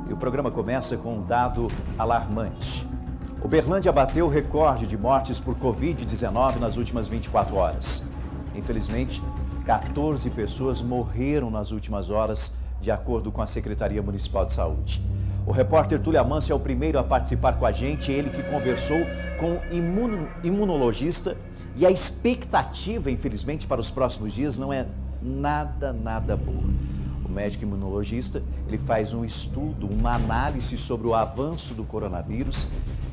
E o programa começa com um dado alarmante. Uberlândia bateu o recorde de mortes por Covid-19 nas últimas 24 horas. Infelizmente, 14 pessoas morreram nas últimas horas, de acordo com a Secretaria Municipal de Saúde. O repórter Túlio Amâncio é o primeiro a participar com a gente, ele que conversou com o imunologista, e a expectativa, infelizmente, para os próximos dias não é nada boa. O médico imunologista, ele faz um estudo, uma análise sobre o avanço do coronavírus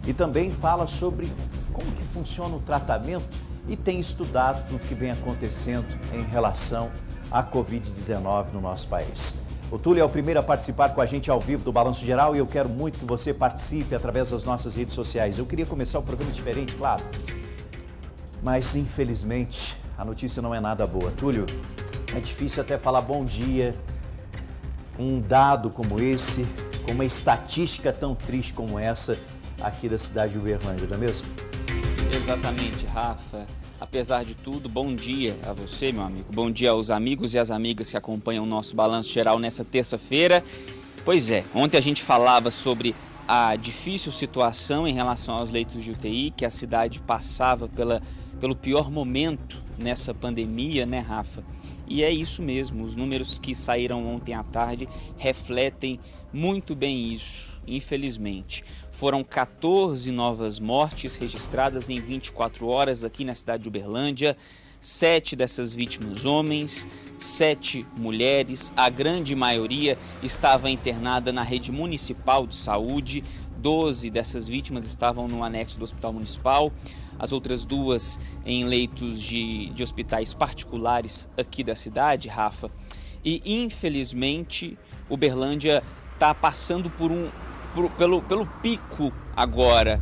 e também fala sobre como que funciona o tratamento e tem estudado tudo que vem acontecendo em relação à Covid-19 no nosso país. O Túlio é o primeiro a participar com a gente ao vivo do Balanço Geral e eu quero muito que você participe através das nossas redes sociais. Eu queria começar o programa diferente, claro, mas infelizmente a notícia não é nada boa. Túlio, é difícil até falar bom dia com um dado como esse, com uma estatística tão triste como essa aqui da cidade de Uberlândia, não é mesmo? Exatamente, Rafa. Apesar de tudo, bom dia a você, meu amigo. Bom dia aos amigos e às amigas que acompanham o nosso Balanço Geral nessa terça-feira. Pois é, ontem a gente falava sobre a difícil situação em relação aos leitos de UTI, que a cidade passava pelo pior momento nessa pandemia, né, Rafa? E é isso mesmo, os números que saíram ontem à tarde refletem muito bem isso, infelizmente. Foram 14 novas mortes registradas em 24 horas aqui na cidade de Uberlândia, 7 dessas vítimas homens, 7 mulheres, a grande maioria estava internada na rede municipal de saúde, 12 dessas vítimas estavam no anexo do Hospital Municipal, as outras 2 em leitos de hospitais particulares aqui da cidade, Rafa. E infelizmente Uberlândia está passando pelo pico agora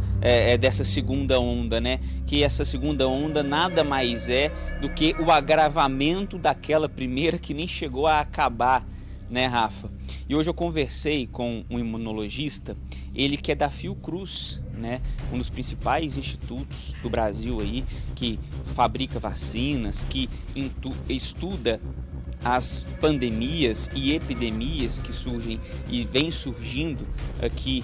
dessa segunda onda, né? Que essa segunda onda nada mais é do que o agravamento daquela primeira que nem chegou a acabar, né, Rafa? E hoje eu conversei com um imunologista, ele que é da Fiocruz, né? Um dos principais institutos do Brasil aí, que fabrica vacinas, que estuda as pandemias e epidemias que surgem e vêm surgindo aqui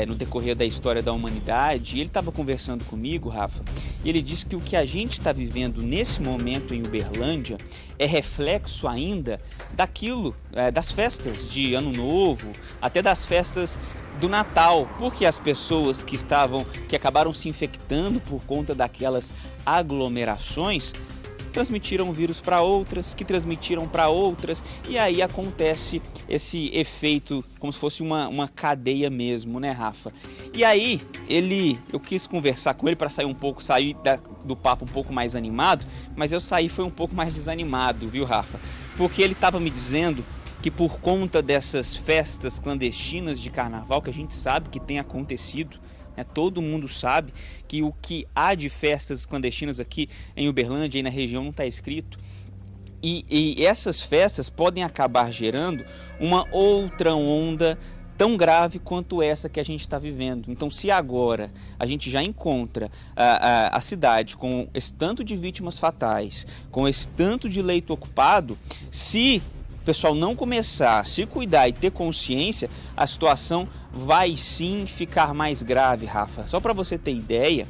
no decorrer da história da humanidade. Ele estava conversando comigo, Rafa, e ele disse que o que a gente está vivendo nesse momento em Uberlândia é reflexo ainda daquilo, das festas de Ano Novo, até das festas do Natal, porque as pessoas que acabaram se infectando por conta daquelas aglomerações transmitiram o vírus para outras, que transmitiram para outras, e aí acontece esse efeito como se fosse uma cadeia mesmo, né, Rafa? E aí eu quis conversar com ele para sair do papo um pouco mais animado, mas eu foi um pouco mais desanimado, viu, Rafa? Porque ele estava me dizendo que por conta dessas festas clandestinas de carnaval que a gente sabe que tem acontecido, todo mundo sabe que o que há de festas clandestinas aqui em Uberlândia e na região não está escrito. E essas festas podem acabar gerando uma outra onda tão grave quanto essa que a gente está vivendo. Então, se agora a gente já encontra a cidade com esse tanto de vítimas fatais, com esse tanto de leito ocupado, se o pessoal não começar a se cuidar e ter consciência, a situação vai sim ficar mais grave, Rafa. Só para você ter ideia,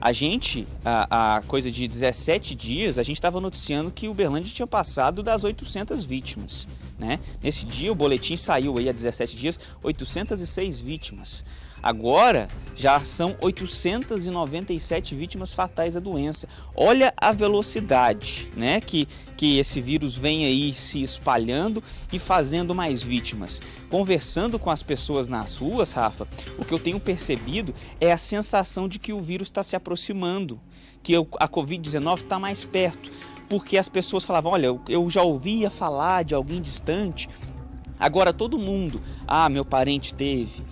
a gente, a coisa de 17 dias, a gente estava noticiando que Uberlândia tinha passado das 800 vítimas, né? Nesse dia o boletim saiu aí há 17 dias, 806 vítimas. Agora já são 897 vítimas fatais da doença. Olha a velocidade, né, que esse vírus vem aí se espalhando e fazendo mais vítimas. Conversando com as pessoas nas ruas, Rafa, o que eu tenho percebido é a sensação de que o vírus está se aproximando, que a Covid-19 está mais perto, porque as pessoas falavam, olha, eu já ouvia falar de alguém distante. Agora todo mundo, meu parente teve,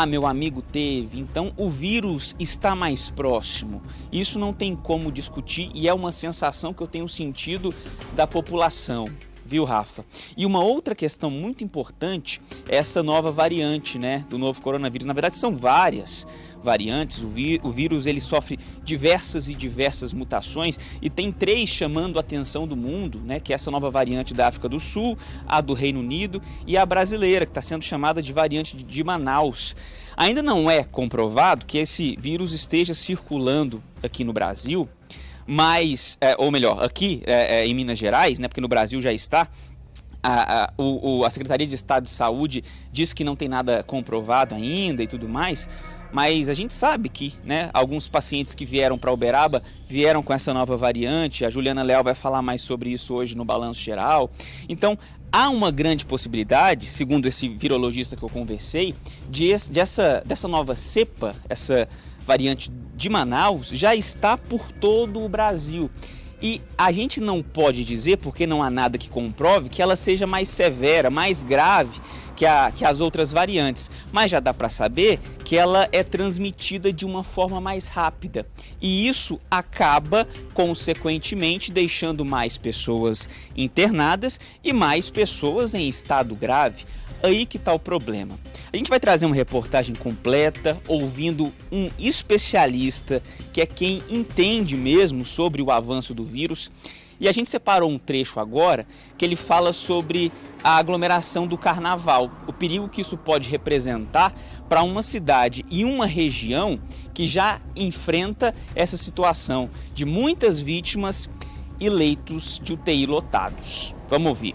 meu amigo teve, então o vírus está mais próximo. Isso não tem como discutir e é uma sensação que eu tenho sentido da população, viu, Rafa? E uma outra questão muito importante é essa nova variante, né, do novo coronavírus. Na verdade são várias, variantes. O vírus ele sofre diversas e diversas mutações e tem 3 chamando a atenção do mundo, né, que é essa nova variante da África do Sul, a do Reino Unido e a brasileira, que está sendo chamada de variante de Manaus. Ainda não é comprovado que esse vírus esteja circulando aqui no Brasil, mas, ou melhor, aqui em Minas Gerais, né, porque no Brasil já está. A Secretaria de Estado de Saúde diz que não tem nada comprovado ainda e tudo mais, mas a gente sabe que, né, alguns pacientes que vieram para Uberaba vieram com essa nova variante. A Juliana Leal vai falar mais sobre isso hoje no Balanço Geral. Então, há uma grande possibilidade, segundo esse virologista que eu conversei, dessa nova cepa, essa variante de Manaus, já está por todo o Brasil. E a gente não pode dizer, porque não há nada que comprove, que ela seja mais severa, mais grave que as outras variantes. Mas já dá para saber que ela é transmitida de uma forma mais rápida. E isso acaba, consequentemente, deixando mais pessoas internadas e mais pessoas em estado grave. Aí que está o problema. A gente vai trazer uma reportagem completa, ouvindo um especialista, que é quem entende mesmo sobre o avanço do vírus. E a gente separou um trecho agora, que ele fala sobre a aglomeração do carnaval, o perigo que isso pode representar para uma cidade e uma região que já enfrenta essa situação de muitas vítimas e leitos de UTI lotados. Vamos ouvir.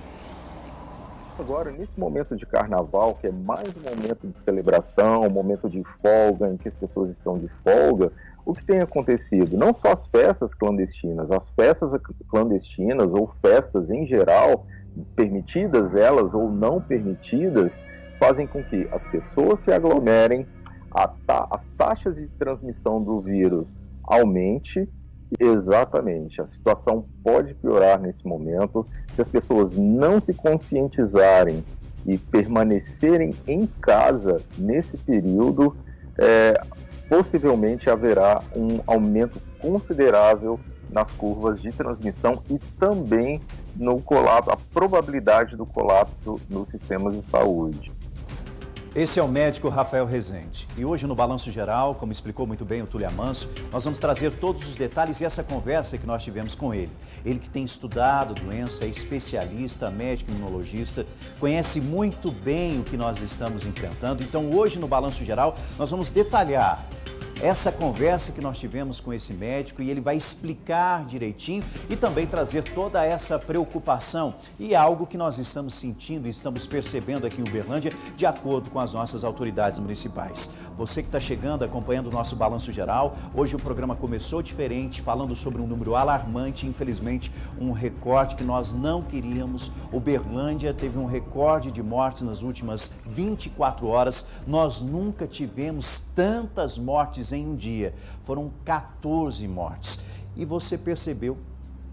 Agora, nesse momento de carnaval, que é mais um momento de celebração, um momento de folga, em que as pessoas estão de folga, o que tem acontecido? Não só as festas clandestinas, as festas clandestinas ou festas em geral, permitidas elas ou não permitidas, fazem com que as pessoas se aglomerem, as taxas de transmissão do vírus aumente. Exatamente, a situação pode piorar nesse momento se as pessoas não se conscientizarem e permanecerem em casa nesse período. Possivelmente haverá um aumento considerável nas curvas de transmissão e também no colapso, a probabilidade do colapso nos sistemas de saúde. Esse é o médico Rafael Rezende. E hoje no Balanço Geral, como explicou muito bem o Túlio Amanso, nós vamos trazer todos os detalhes e essa conversa que nós tivemos com ele. Ele que tem estudado a doença, é especialista, médico imunologista, conhece muito bem o que nós estamos enfrentando. Então hoje no Balanço Geral nós vamos detalhar essa conversa que nós tivemos com esse médico e ele vai explicar direitinho e também trazer toda essa preocupação e algo que nós estamos sentindo e estamos percebendo aqui em Uberlândia de acordo com as nossas autoridades municipais. Você que está chegando, acompanhando o nosso Balanço Geral, hoje o programa começou diferente, falando sobre um número alarmante, infelizmente um recorte que nós não queríamos. Uberlândia teve um recorde de mortes nas últimas 24 horas, nós nunca tivemos tantas mortes em um dia, foram 14 mortes. E você percebeu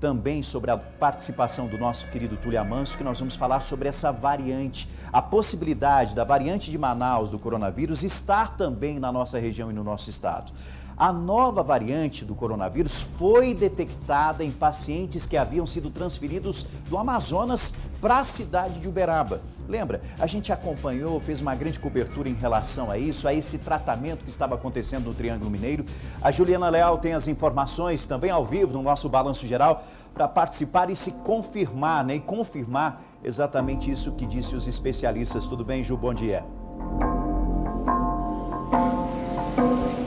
também sobre a participação do nosso querido Túlio Amanso que nós vamos falar sobre essa variante, a possibilidade da variante de Manaus do coronavírus estar também na nossa região e no nosso estado. A nova variante do coronavírus foi detectada em pacientes que haviam sido transferidos do Amazonas para a cidade de Uberaba. Lembra? A gente acompanhou, fez uma grande cobertura em relação a isso, a esse tratamento que estava acontecendo no Triângulo Mineiro. A Juliana Leal tem as informações também ao vivo no nosso Balanço Geral para participar e se confirmar, né? E confirmar exatamente isso que disse os especialistas. Tudo bem, Ju? Bom dia.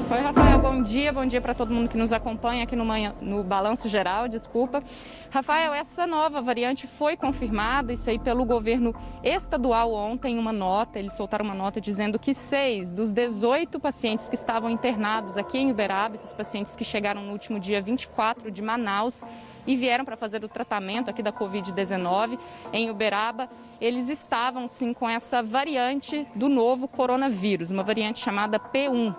Oi, Rafael, bom dia para todo mundo que nos acompanha aqui no Balanço Geral, desculpa. Rafael, essa nova variante foi confirmada, isso aí pelo governo estadual ontem, uma nota, eles soltaram uma nota dizendo que 6 dos 18 pacientes que estavam internados aqui em Uberaba, esses pacientes que chegaram no último dia 24 de Manaus e vieram para fazer o tratamento aqui da Covid-19 em Uberaba, eles estavam sim com essa variante do novo coronavírus, uma variante chamada P1.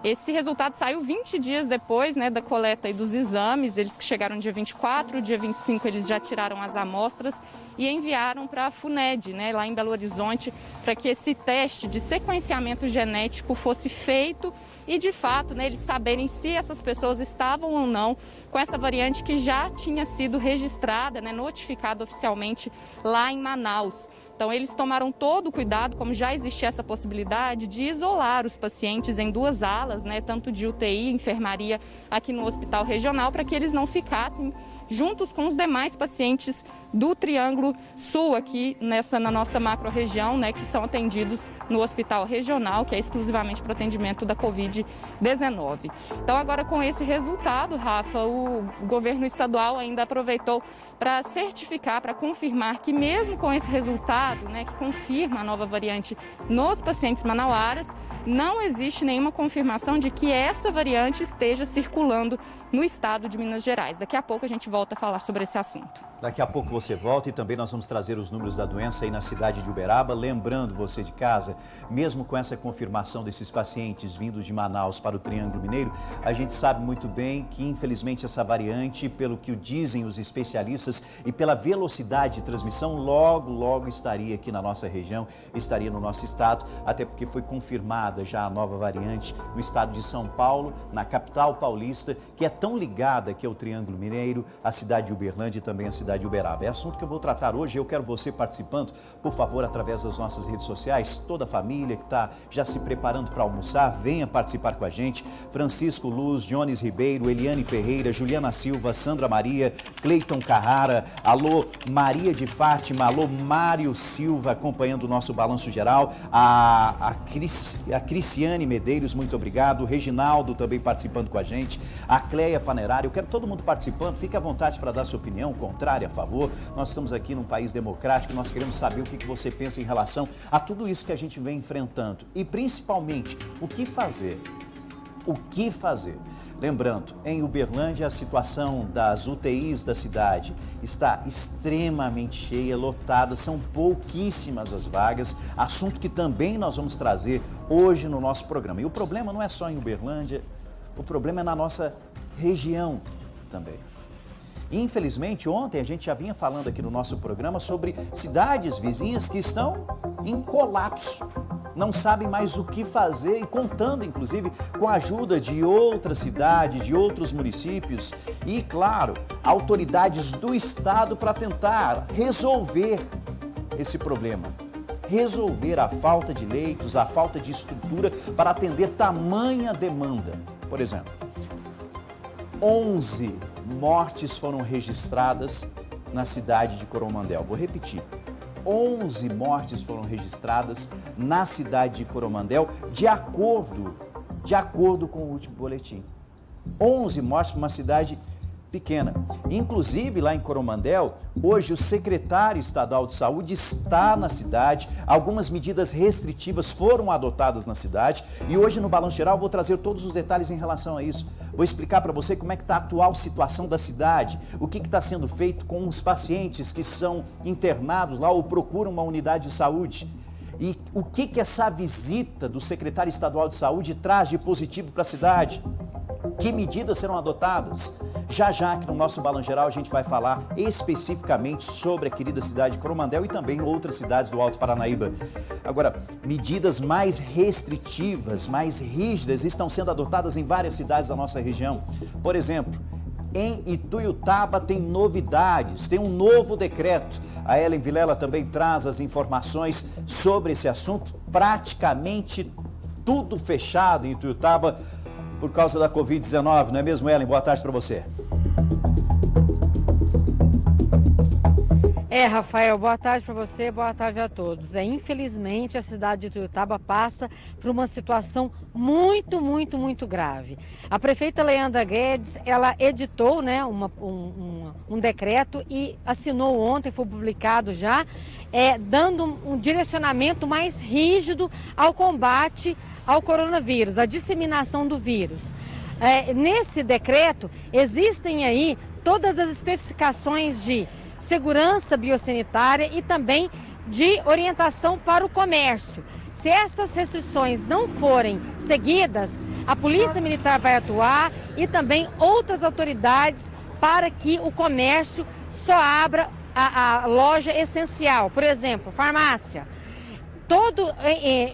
Esse resultado saiu 20 dias depois, né, da coleta e dos exames, eles que chegaram dia 24, dia 25 eles já tiraram as amostras e enviaram para a FUNED, né, lá em Belo Horizonte, para que esse teste de sequenciamento genético fosse feito e, de fato, né, eles saberem se essas pessoas estavam ou não com essa variante que já tinha sido registrada, né, notificada oficialmente lá em Manaus. Então, eles tomaram todo o cuidado, como já existia essa possibilidade, de isolar os pacientes em 2 alas, né, tanto de UTI e enfermaria aqui no Hospital Regional, para que eles não ficassem juntos com os demais pacientes do Triângulo Sul aqui na nossa macro-região, né, que são atendidos no Hospital Regional, que é exclusivamente para o atendimento da Covid-19. Então, agora com esse resultado, Rafa, o governo estadual ainda aproveitou para certificar, para confirmar que mesmo com esse resultado, né, que confirma a nova variante nos pacientes manauaras, não existe nenhuma confirmação de que essa variante esteja circulando no estado de Minas Gerais. Daqui a pouco a gente volta a falar sobre esse assunto. Daqui a pouco você volta e também nós vamos trazer os números da doença aí na cidade de Uberaba. Lembrando você de casa, mesmo com essa confirmação desses pacientes vindos de Manaus para o Triângulo Mineiro, a gente sabe muito bem que infelizmente essa variante, pelo que dizem os especialistas e pela velocidade de transmissão, logo estaria aqui na nossa região, estaria no nosso estado, até porque foi confirmada já a nova variante no estado de São Paulo, na capital paulista, que é tão ligada aqui ao Triângulo Mineiro, a cidade de Uberlândia e também a cidade de Uberaba. É assunto que eu vou tratar hoje. Eu quero você participando, por favor, através das nossas redes sociais. Toda a família que está já se preparando para almoçar, venha participar com a gente. Francisco Luz, Jones Ribeiro, Eliane Ferreira, Juliana Silva, Sandra Maria, Cleiton Carrara, alô Maria de Fátima, alô Mário Silva, acompanhando o nosso balanço geral. A Cristiane Medeiros, muito obrigado. O Reginaldo também participando com a gente. A Cleia Panerari, eu quero todo mundo participando. Fique à vontade para dar sua opinião, contrária, a favor. Nós estamos aqui num país democrático, nós queremos saber o que você pensa em relação a tudo isso que a gente vem enfrentando. E principalmente, o que fazer? O que fazer? Lembrando, em Uberlândia a situação das UTIs da cidade está extremamente cheia, lotada, são pouquíssimas as vagas, assunto que também nós vamos trazer hoje no nosso programa. E o problema não é só em Uberlândia, o problema é na nossa região também. Infelizmente, ontem a gente já vinha falando aqui no nosso programa sobre cidades vizinhas que estão em colapso, não sabem mais o que fazer e contando, inclusive, com a ajuda de outras cidades, de outros municípios e, claro, autoridades do estado para tentar resolver esse problema. Resolver a falta de leitos, a falta de estrutura para atender tamanha demanda. Por exemplo, 11 mortes foram registradas na cidade de Coromandel. Vou repetir. 11 mortes foram registradas na cidade de Coromandel, de acordo com o último boletim. 11 mortes para uma cidade pequena. Inclusive, lá em Coromandel, hoje o secretário estadual de saúde está na cidade, algumas medidas restritivas foram adotadas na cidade e hoje no Balanço Geral eu vou trazer todos os detalhes em relação a isso. Vou explicar para você como é que está a atual situação da cidade, o que está sendo feito com os pacientes que são internados lá ou procuram uma unidade de saúde. E o que essa visita do secretário estadual de saúde traz de positivo para a cidade? Que medidas serão adotadas? Já aqui no nosso Balanço Geral a gente vai falar especificamente sobre a querida cidade de Coromandel e também outras cidades do Alto Paranaíba. Agora, medidas mais restritivas, mais rígidas estão sendo adotadas em várias cidades da nossa região. Por exemplo, em Ituiutaba tem novidades, tem um novo decreto. A Ellen Vilela também traz as informações sobre esse assunto. Praticamente tudo fechado em Ituiutaba por causa da Covid-19, não é mesmo, Ellen? Boa tarde para você. Rafael, boa tarde para você, boa tarde a todos. Infelizmente, a cidade de Ituiutaba passa por uma situação muito grave. A prefeita Leandra Guedes, ela editou, né, um decreto e assinou ontem, foi publicado já, dando um direcionamento mais rígido ao combate ao coronavírus, à disseminação do vírus. Nesse decreto, existem aí todas as especificações de segurança biosanitária e também de orientação para o comércio. Se essas restrições não forem seguidas, a Polícia Militar vai atuar e também outras autoridades para que o comércio só abra a loja essencial, por exemplo, farmácia.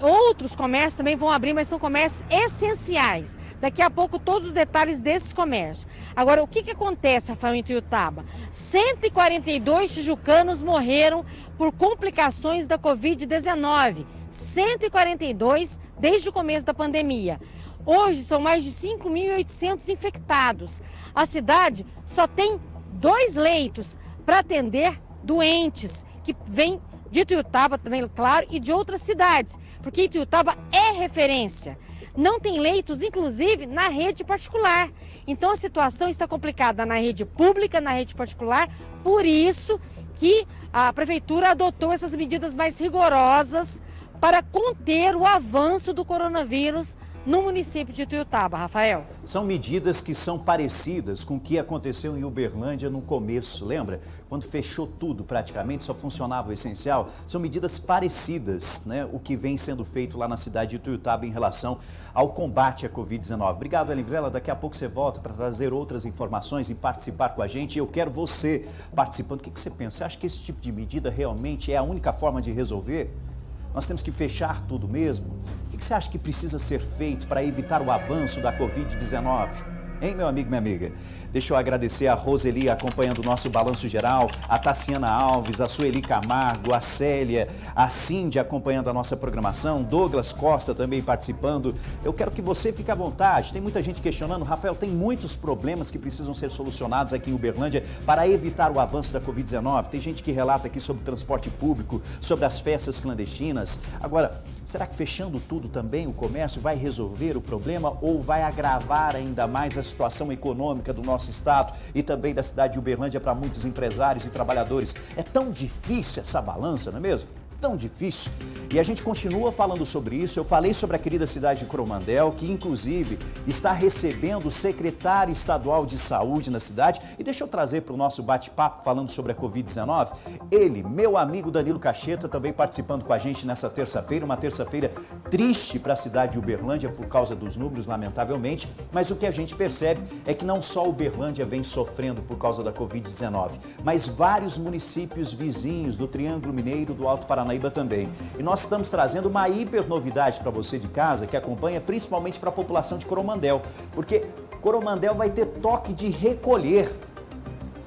Outros comércios também vão abrir, mas são comércios essenciais. Daqui a pouco todos os detalhes desses comércios. Agora, o que acontece, Rafael, em Ituiutaba? 142 tijucanos morreram por complicações da Covid-19. 142 desde o começo da pandemia. Hoje são mais de 5.800 infectados. A cidade só tem 2 leitos para atender doentes que vêm de Ituiutaba também, claro, e de outras cidades, porque Ituiutaba é referência. Não tem leitos, inclusive, na rede particular. Então a situação está complicada na rede pública, na rede particular, por isso que a prefeitura adotou essas medidas mais rigorosas para conter o avanço do coronavírus no município de Ituiutaba, Rafael. São medidas que são parecidas com o que aconteceu em Uberlândia no começo, lembra? Quando fechou tudo praticamente, só funcionava o essencial. São medidas parecidas, né? O que vem sendo feito lá na cidade de Ituiutaba em relação ao combate à Covid-19. Obrigado, Ellen Vilela. Daqui a pouco você volta para trazer outras informações e participar com a gente. Eu quero você participando. O que você pensa? Você acha que esse tipo de medida realmente é a única forma de resolver? Nós temos que fechar tudo mesmo? O que você acha que precisa ser feito para evitar o avanço da Covid-19? Hein, meu amigo, minha amiga? Deixa eu agradecer a Roseli acompanhando o nosso Balanço Geral, a Tassiana Alves, a Sueli Camargo, a Célia, a Cindy acompanhando a nossa programação, Douglas Costa também participando. Eu quero que você fique à vontade. Tem muita gente questionando, Rafael, tem muitos problemas que precisam ser solucionados aqui em Uberlândia para evitar o avanço da Covid-19. Tem gente que relata aqui sobre o transporte público, sobre as festas clandestinas. Agora, será que fechando tudo também o comércio vai resolver o problema ou vai agravar ainda mais a situação econômica do nosso estado e também da cidade de Uberlândia para muitos empresários e trabalhadores? É tão difícil essa balança, não é mesmo? Tão difícil. E a gente continua falando sobre isso. Eu falei sobre a querida cidade de Coromandel, que inclusive está recebendo o secretário estadual de saúde na cidade. E deixa eu trazer para o nosso bate-papo falando sobre a Covid-19. Ele, meu amigo Danilo Cacheta, também participando com a gente nessa terça-feira. Uma terça-feira triste para a cidade de Uberlândia por causa dos números, lamentavelmente. Mas o que a gente percebe é que não só Uberlândia vem sofrendo por causa da Covid-19, mas vários municípios vizinhos do Triângulo Mineiro, do Alto Paraná também. E nós estamos trazendo uma hiper novidade para você de casa que acompanha, principalmente para a população de Coromandel, porque Coromandel vai ter toque de recolher.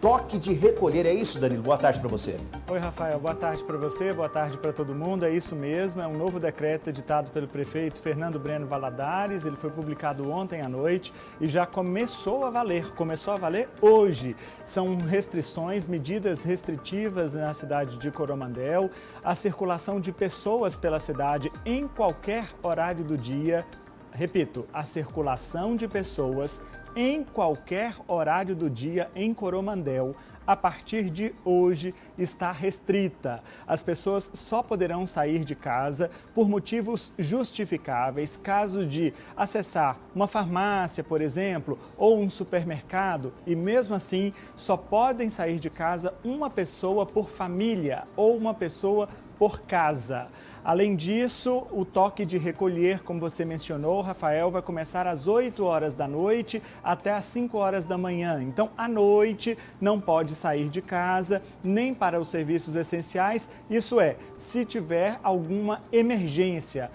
Toque de recolher, é isso, Danilo? Boa tarde para você. Oi, Rafael, boa tarde para você, boa tarde para todo mundo. É isso mesmo, é um novo decreto editado pelo prefeito Fernando Breno Valadares. Ele foi publicado ontem à noite e já começou a valer hoje. São restrições, medidas restritivas na cidade de Coromandel, a circulação de pessoas pela cidade em qualquer horário do dia. Repito, a circulação de pessoas em qualquer horário do dia em Coromandel, a partir de hoje, está restrita. As pessoas só poderão sair de casa por motivos justificáveis, caso de acessar uma farmácia, por exemplo, ou um supermercado, e mesmo assim só podem sair de casa uma pessoa por família ou uma pessoa por casa. Além disso, o toque de recolher, como você mencionou, Rafael, vai começar às 8 horas da noite até às 5 horas da manhã. Então, à noite, não pode sair de casa, nem para os serviços essenciais. Isso é, se tiver alguma emergência.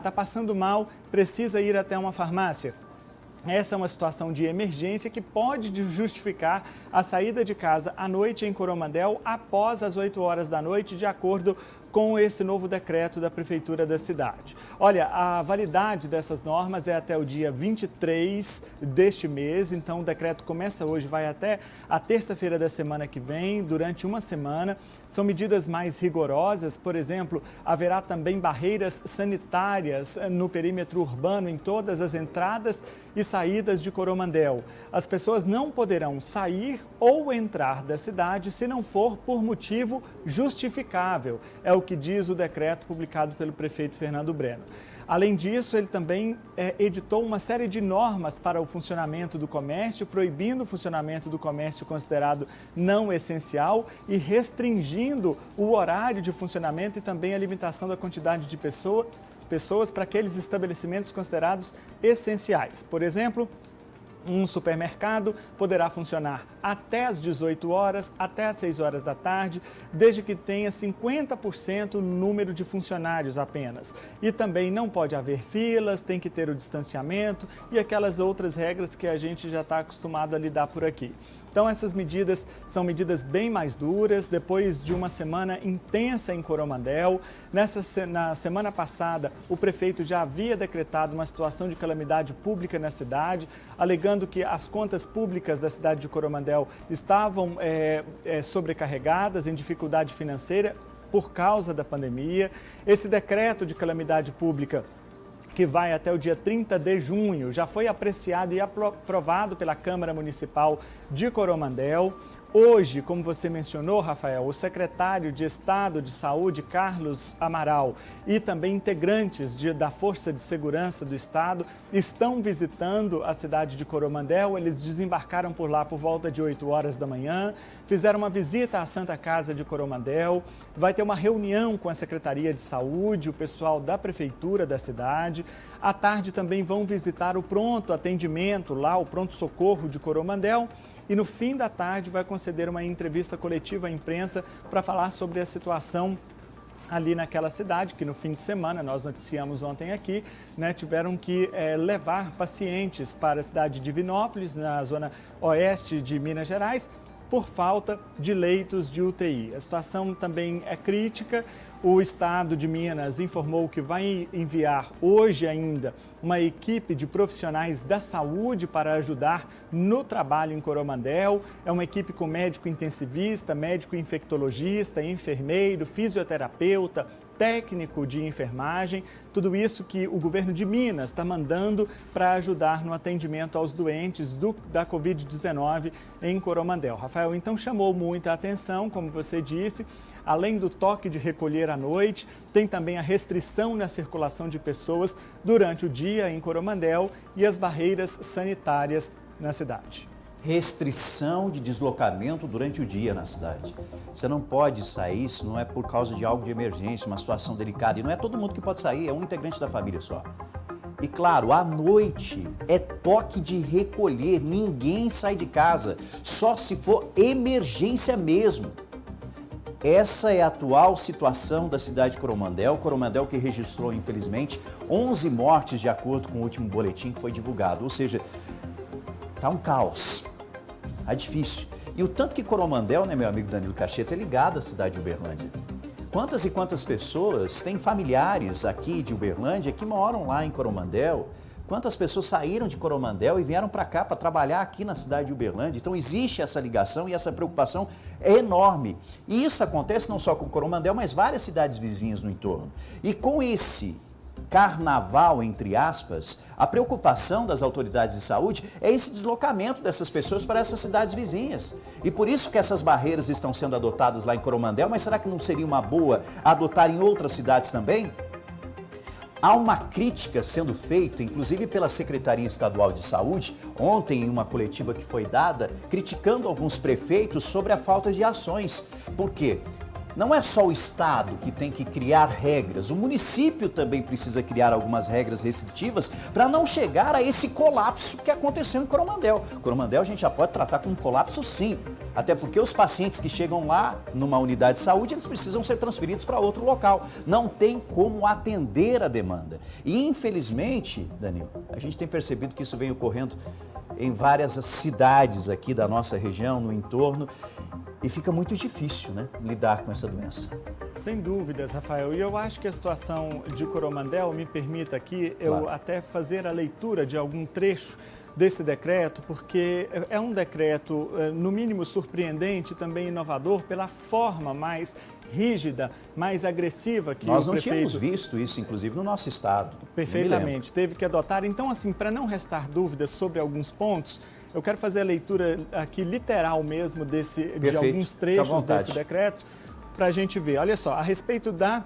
Tá passando mal, precisa ir até uma farmácia. Essa é uma situação de emergência que pode justificar a saída de casa à noite em Coromandel após as 8 horas da noite, de acordo com esse novo decreto da Prefeitura da cidade. Olha, a validade dessas normas é até o dia 23 deste mês, então o decreto começa hoje, vai até a terça-feira da semana que vem, durante uma semana. São medidas mais rigorosas, por exemplo, haverá também barreiras sanitárias no perímetro urbano, em todas as entradas e saídas de Coromandel. As pessoas não poderão sair ou entrar da cidade se não for por motivo justificável. É o que diz o decreto publicado pelo prefeito Fernando Breno. Além disso, ele também editou uma série de normas para o funcionamento do comércio, proibindo o funcionamento do comércio considerado não essencial e restringindo o horário de funcionamento e também a limitação da quantidade de pessoas para aqueles estabelecimentos considerados essenciais. Por exemplo, Um supermercado poderá funcionar até às 18 horas, até às 6 horas da tarde, desde que tenha 50% número de funcionários apenas. E também não pode haver filas, tem que ter o distanciamento e aquelas outras regras que a gente já está acostumado a lidar por aqui. Então essas medidas são medidas bem mais duras, depois de uma semana intensa em Coromandel. Na semana passada, o prefeito já havia decretado uma situação de calamidade pública na cidade, alegando que as contas públicas da cidade de Coromandel estavam sobrecarregadas, em dificuldade financeira por causa da pandemia. Esse decreto de calamidade pública, que vai até o dia 30 de junho, já foi apreciado e aprovado pela Câmara Municipal de Coromandel. Hoje, como você mencionou, Rafael, o secretário de Estado de Saúde, Carlos Amaral, e também integrantes da Força de Segurança do Estado estão visitando a cidade de Coromandel. Eles desembarcaram por lá por volta de 8 horas da manhã, fizeram uma visita à Santa Casa de Coromandel, vai ter uma reunião com a Secretaria de Saúde, o pessoal da Prefeitura da cidade. À tarde também vão visitar o pronto atendimento lá, o pronto-socorro de Coromandel. E no fim da tarde vai conceder uma entrevista coletiva à imprensa para falar sobre a situação ali naquela cidade, que no fim de semana, nós noticiamos ontem aqui, tiveram que levar pacientes para a cidade de Divinópolis, na zona oeste de Minas Gerais, por falta de leitos de UTI. A situação também é crítica. O Estado de Minas informou que vai enviar hoje ainda uma equipe de profissionais da saúde para ajudar no trabalho em Coromandel. É uma equipe com médico intensivista, médico infectologista, enfermeiro, fisioterapeuta, técnico de enfermagem, tudo isso que o governo de Minas está mandando para ajudar no atendimento aos doentes da Covid-19 em Coromandel. Rafael, então chamou muita atenção, como você disse. Além do toque de recolher à noite, tem também a restrição na circulação de pessoas durante o dia em Coromandel e as barreiras sanitárias na cidade. Restrição de deslocamento durante o dia na cidade. Você não pode sair, isso não é por causa de algo de emergência, uma situação delicada. E não é todo mundo que pode sair, é um integrante da família só. E claro, à noite é toque de recolher, ninguém sai de casa, só se for emergência mesmo. Essa é a atual situação da cidade de Coromandel. Coromandel que registrou, infelizmente, 11 mortes de acordo com o último boletim que foi divulgado. Ou seja, tá um caos, tá difícil. E o tanto que Coromandel, meu amigo Danilo Cacheta, é ligado à cidade de Uberlândia. Quantas e quantas pessoas têm familiares aqui de Uberlândia que moram lá em Coromandel? Quantas pessoas saíram de Coromandel e vieram para cá para trabalhar aqui na cidade de Uberlândia? Então existe essa ligação e essa preocupação é enorme. E isso acontece não só com Coromandel, mas várias cidades vizinhas no entorno. E com esse carnaval, entre aspas, a preocupação das autoridades de saúde é esse deslocamento dessas pessoas para essas cidades vizinhas. E por isso que essas barreiras estão sendo adotadas lá em Coromandel, mas será que não seria uma boa adotar em outras cidades também? Há uma crítica sendo feita, inclusive pela Secretaria Estadual de Saúde, ontem em uma coletiva que foi dada, criticando alguns prefeitos sobre a falta de ações. Por quê? Não é só o Estado que tem que criar regras, o município também precisa criar algumas regras restritivas para não chegar a esse colapso que aconteceu em Coromandel. Coromandel a gente já pode tratar como um colapso sim, até porque os pacientes que chegam lá numa unidade de saúde, eles precisam ser transferidos para outro local. Não tem como atender a demanda. E infelizmente, Danilo, a gente tem percebido que isso vem ocorrendo em várias cidades aqui da nossa região, no entorno, e fica muito difícil, lidar com essa doença. Sem dúvidas, Rafael. E eu acho que a situação de Coromandel me permita aqui eu até fazer a leitura de algum trecho desse decreto, porque é um decreto, no mínimo, surpreendente, também inovador, pela forma mais rígida, mais agressiva que nós o prefeito... Nós não tínhamos visto isso, inclusive, no nosso estado. Perfeitamente, teve que adotar. Então, assim, para não restar dúvidas sobre alguns pontos, eu quero fazer a leitura aqui literal mesmo de alguns trechos desse decreto, para a gente ver. Olha só, a respeito da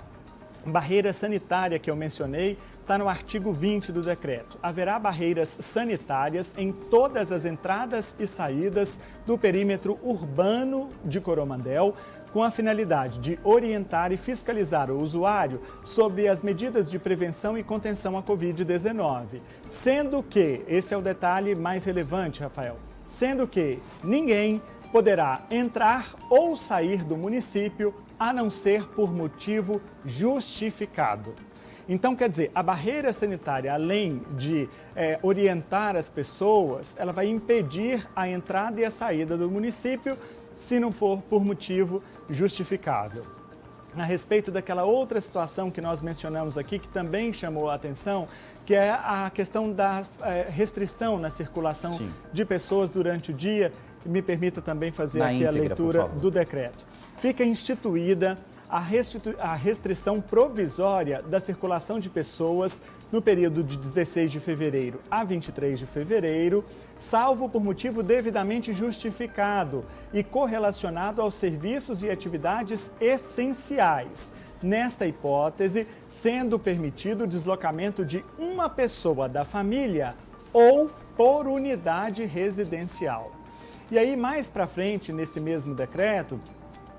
barreira sanitária que eu mencionei, está no artigo 20 do decreto. Haverá barreiras sanitárias em todas as entradas e saídas do perímetro urbano de Coromandel, com a finalidade de orientar e fiscalizar o usuário sobre as medidas de prevenção e contenção à Covid-19. Sendo que, esse é o detalhe mais relevante, Rafael, sendo que ninguém poderá entrar ou sair do município a não ser por motivo justificado. Então, quer dizer, a barreira sanitária, além de orientar as pessoas, ela vai impedir a entrada e a saída do município se não for por motivo justificável. A respeito daquela outra situação que nós mencionamos aqui, que também chamou a atenção, que é a questão da restrição na circulação de pessoas durante o dia. Me permita também fazer aqui a leitura do decreto. Fica instituída a restrição provisória da circulação de pessoas no período de 16 de fevereiro a 23 de fevereiro, salvo por motivo devidamente justificado e correlacionado aos serviços e atividades essenciais. Nesta hipótese, sendo permitido o deslocamento de uma pessoa da família ou por unidade residencial. E aí, mais para frente, nesse mesmo decreto,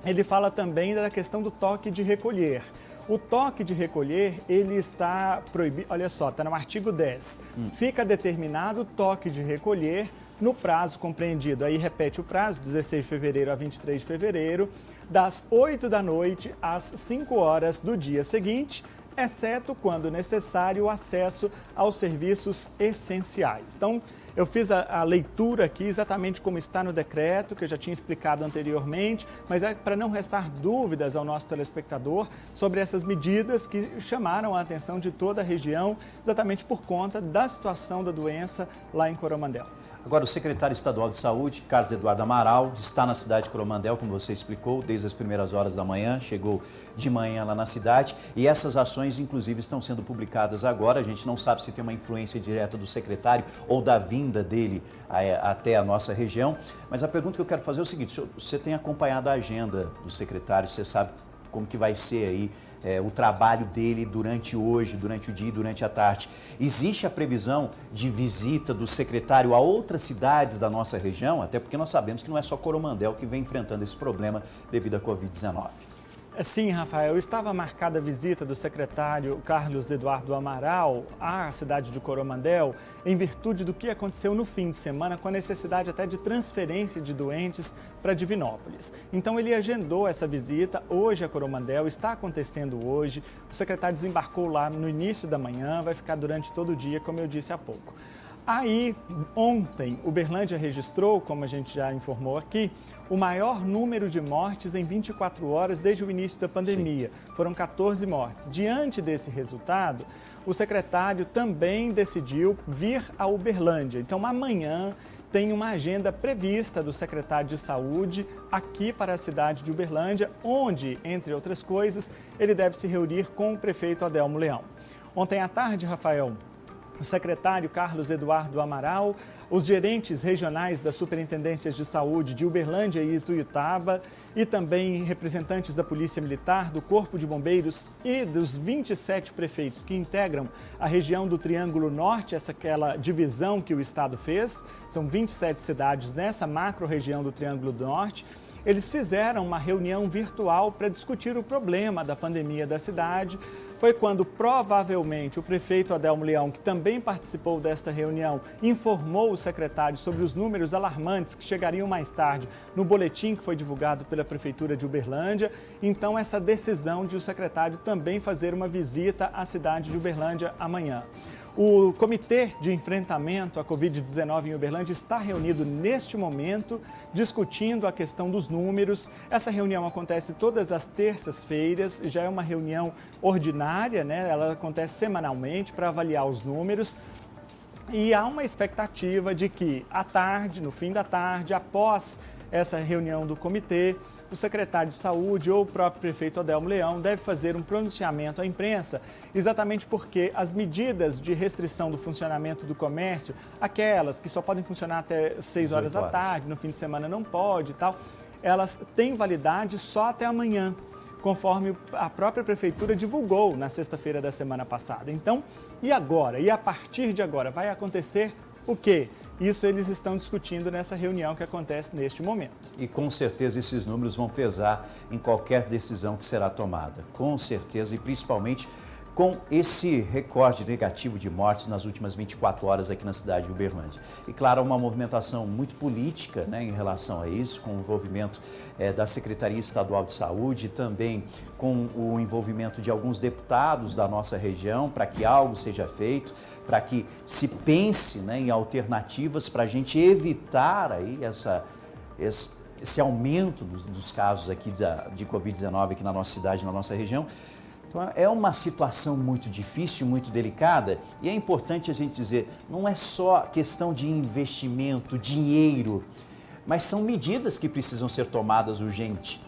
ele fala também da questão do toque de recolher. O toque de recolher, ele está proibido, olha só, está no artigo 10. Fica determinado o toque de recolher no prazo compreendido, aí repete o prazo, 16 de fevereiro a 23 de fevereiro, das 8 da noite às 5 horas do dia seguinte, exceto quando necessário o acesso aos serviços essenciais. Então, eu fiz a leitura aqui exatamente como está no decreto, que eu já tinha explicado anteriormente, mas é para não restar dúvidas ao nosso telespectador sobre essas medidas que chamaram a atenção de toda a região, exatamente por conta da situação da doença lá em Coromandel. Agora, o secretário estadual de saúde, Carlos Eduardo Amaral, está na cidade de Coromandel, como você explicou, desde as primeiras horas da manhã, chegou de manhã lá na cidade e essas ações, inclusive, estão sendo publicadas agora. A gente não sabe se tem uma influência direta do secretário ou da vinda dele até a nossa região, mas a pergunta que eu quero fazer é o seguinte: você tem acompanhado a agenda do secretário, você sabe como que vai ser aí o trabalho dele durante hoje, durante o dia e durante a tarde. Existe a previsão de visita do secretário a outras cidades da nossa região? Até porque nós sabemos que não é só Coromandel que vem enfrentando esse problema devido à Covid-19. Sim, Rafael, estava marcada a visita do secretário Carlos Eduardo Amaral à cidade de Coromandel em virtude do que aconteceu no fim de semana com a necessidade até de transferência de doentes para Divinópolis. Então ele agendou essa visita hoje a Coromandel, está acontecendo hoje, o secretário desembarcou lá no início da manhã, vai ficar durante todo o dia, como eu disse há pouco. Aí, ontem, Uberlândia registrou, como a gente já informou aqui, o maior número de mortes em 24 horas desde o início da pandemia. Foram 14 mortes. Diante desse resultado, o secretário também decidiu vir a Uberlândia. Então, amanhã tem uma agenda prevista do secretário de Saúde aqui para a cidade de Uberlândia, onde, entre outras coisas, ele deve se reunir com o prefeito Adelmo Leão. Ontem à tarde, Rafael, o secretário Carlos Eduardo Amaral, os gerentes regionais das Superintendências de Saúde de Uberlândia e Ituiutaba e também representantes da Polícia Militar, do Corpo de Bombeiros e dos 27 prefeitos que integram a região do Triângulo Norte, aquela divisão que o Estado fez, são 27 cidades nessa macro-região do Triângulo do Norte. Eles fizeram uma reunião virtual para discutir o problema da pandemia da cidade. Foi quando, provavelmente, o prefeito Adelmo Leão, que também participou desta reunião, informou o secretário sobre os números alarmantes que chegariam mais tarde no boletim que foi divulgado pela Prefeitura de Uberlândia. Então, essa decisão de o secretário também fazer uma visita à cidade de Uberlândia amanhã. O Comitê de Enfrentamento à Covid-19 em Uberlândia está reunido neste momento, discutindo a questão dos números. Essa reunião acontece todas as terças-feiras, já é uma reunião ordinária, né? Ela acontece semanalmente para avaliar os números. E há uma expectativa de que, à tarde, no fim da tarde, após essa reunião do comitê, o secretário de Saúde ou o próprio prefeito Adelmo Leão deve fazer um pronunciamento à imprensa, exatamente porque as medidas de restrição do funcionamento do comércio, aquelas que só podem funcionar até 6 horas da tarde, no fim de semana não pode e tal, elas têm validade só até amanhã, conforme a própria prefeitura divulgou na sexta-feira da semana passada. Então, e agora? E a partir de agora vai acontecer o quê? Isso eles estão discutindo nessa reunião que acontece neste momento. E com certeza esses números vão pesar em qualquer decisão que será tomada. Com certeza, e principalmente com esse recorde negativo de mortes nas últimas 24 horas aqui na cidade de Uberlândia. E claro, uma movimentação muito política, né, em relação a isso, com o envolvimento da Secretaria Estadual de Saúde, também com o envolvimento de alguns deputados da nossa região, para que algo seja feito, para que se pense, né, em alternativas para a gente evitar aí esse aumento dos casos aqui de Covid-19 aqui na nossa cidade, na nossa região. Então, é uma situação muito difícil, muito delicada, e é importante a gente dizer, não é só questão de investimento, dinheiro, mas são medidas que precisam ser tomadas urgente.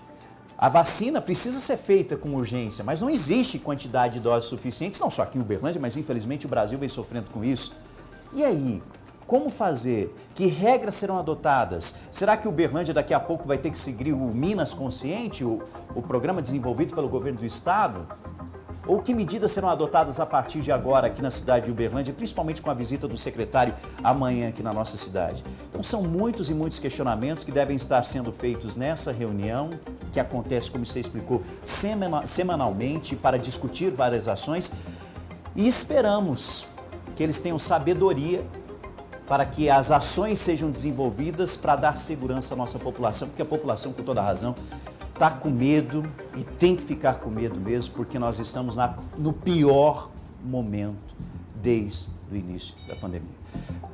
A vacina precisa ser feita com urgência, mas não existe quantidade de doses suficientes, não só aqui em Uberlândia, mas infelizmente o Brasil vem sofrendo com isso. E aí? Como fazer? Que regras serão adotadas? Será que Uberlândia daqui a pouco vai ter que seguir o Minas Consciente, o programa desenvolvido pelo governo do estado? Ou que medidas serão adotadas a partir de agora aqui na cidade de Uberlândia, principalmente com a visita do secretário amanhã aqui na nossa cidade? Então são muitos e muitos questionamentos que devem estar sendo feitos nessa reunião, que acontece, como você explicou, semanalmente para discutir várias ações, e esperamos que eles tenham sabedoria para que as ações sejam desenvolvidas para dar segurança à nossa população, porque a população, com toda razão, está com medo e tem que ficar com medo mesmo, porque nós estamos no pior momento desde o início da pandemia.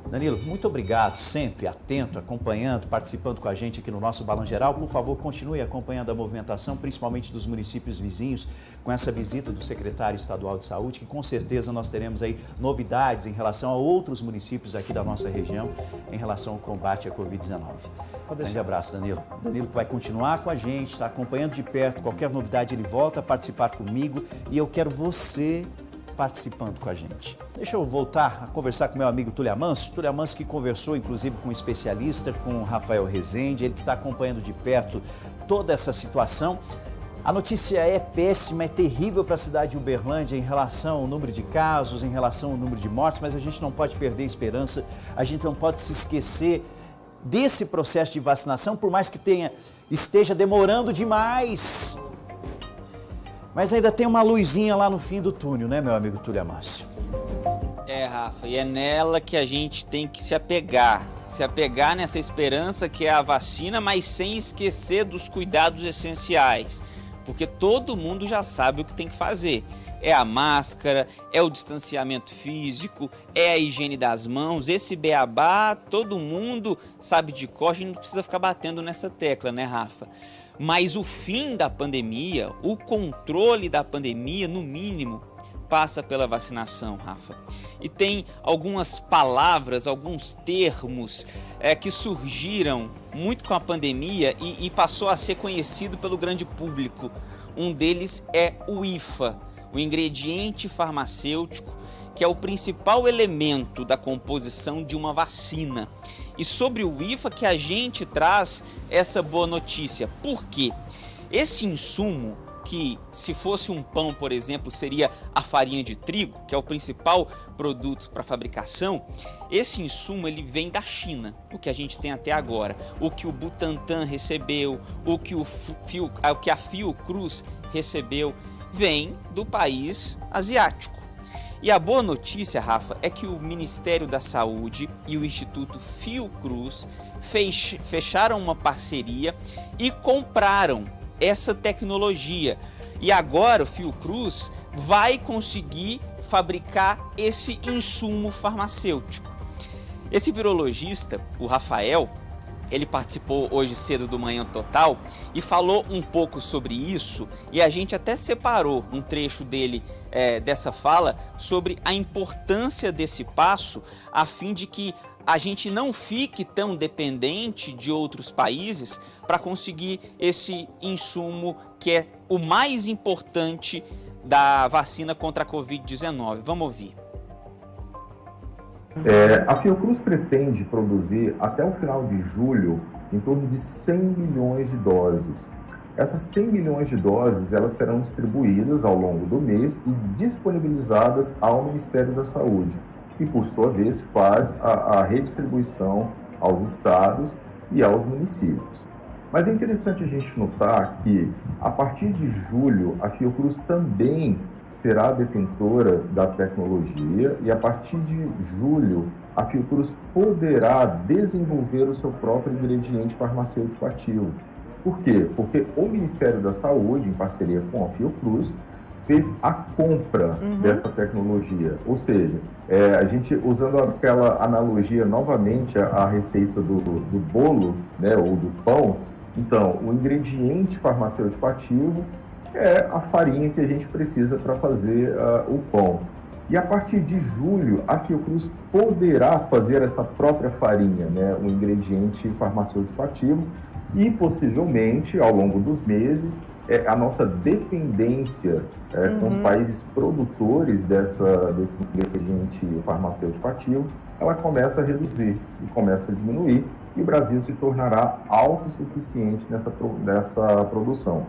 Danilo, muito obrigado, sempre atento, acompanhando, participando com a gente aqui no nosso Balanço Geral. Por favor, continue acompanhando a movimentação, principalmente dos municípios vizinhos, com essa visita do secretário estadual de saúde, que com certeza nós teremos aí novidades em relação a outros municípios aqui da nossa região, em relação ao combate à Covid-19. Grande abraço, Danilo. Danilo que vai continuar com a gente, está acompanhando de perto, qualquer novidade ele volta a participar comigo, e eu quero você participando com a gente. Deixa eu voltar a conversar com meu amigo Túlio Amancio. Túlio Amancio que conversou inclusive com um especialista, com o Rafael Rezende, ele que está acompanhando de perto toda essa situação. A notícia é péssima, é terrível para a cidade de Uberlândia em relação ao número de casos, em relação ao número de mortes, mas a gente não pode perder a esperança, a gente não pode se esquecer desse processo de vacinação, por mais que esteja demorando demais. Mas ainda tem uma luzinha lá no fim do túnel, né, meu amigo Túlio Amancio? Rafa, e é nela que a gente tem que se apegar nessa esperança que é a vacina, mas sem esquecer dos cuidados essenciais, porque todo mundo já sabe o que tem que fazer. É a máscara, é o distanciamento físico, é a higiene das mãos, esse beabá, todo mundo sabe de cor, a gente não precisa ficar batendo nessa tecla, né, Rafa? Mas o fim da pandemia, o controle da pandemia, no mínimo, passa pela vacinação, Rafa. E tem algumas palavras, alguns termos que surgiram muito com a pandemia e passou a ser conhecido pelo grande público. Um deles é o IFA, o ingrediente farmacêutico, que é o principal elemento da composição de uma vacina. E sobre o IFA que a gente traz essa boa notícia. Por quê? Esse insumo, que se fosse um pão, por exemplo, seria a farinha de trigo, que é o principal produto para fabricação, esse insumo ele vem da China, o que a gente tem até agora. O que o Butantan recebeu, o que a Fiocruz recebeu, vem do país asiático. E a boa notícia, Rafa, é que o Ministério da Saúde e o Instituto Fiocruz fecharam uma parceria e compraram essa tecnologia. E agora o Fiocruz vai conseguir fabricar esse insumo farmacêutico. Esse virologista, o Rafael, ele participou hoje cedo do Manhã Total e falou um pouco sobre isso, e a gente até separou um trecho dele dessa fala sobre a importância desse passo, a fim de que a gente não fique tão dependente de outros países para conseguir esse insumo que é o mais importante da vacina contra a Covid-19. Vamos ouvir. A Fiocruz pretende produzir até o final de julho em torno de 100 milhões de doses. Essas 100 milhões de doses elas serão distribuídas ao longo do mês e disponibilizadas ao Ministério da Saúde. e, por sua vez, faz a redistribuição aos estados e aos municípios. Mas é interessante a gente notar que, a partir de julho, a Fiocruz também será detentora da tecnologia e, a partir de julho, a Fiocruz poderá desenvolver o seu próprio ingrediente farmacêutico ativo. Por quê? Porque o Ministério da Saúde, em parceria com a Fiocruz, fez a compra dessa tecnologia. Ou seja, a gente, usando aquela analogia novamente, a receita do bolo, né, ou do pão, então, o ingrediente farmacêutico ativo é a farinha que a gente precisa para fazer o pão. E a partir de julho, a Fiocruz poderá fazer essa própria farinha, né, o ingrediente farmacêutico ativo, e possivelmente, ao longo dos meses, a nossa dependência com os países produtores desse ingrediente farmacêutico ativo, ela começa a reduzir e começa a diminuir, e o Brasil se tornará autossuficiente nessa produção.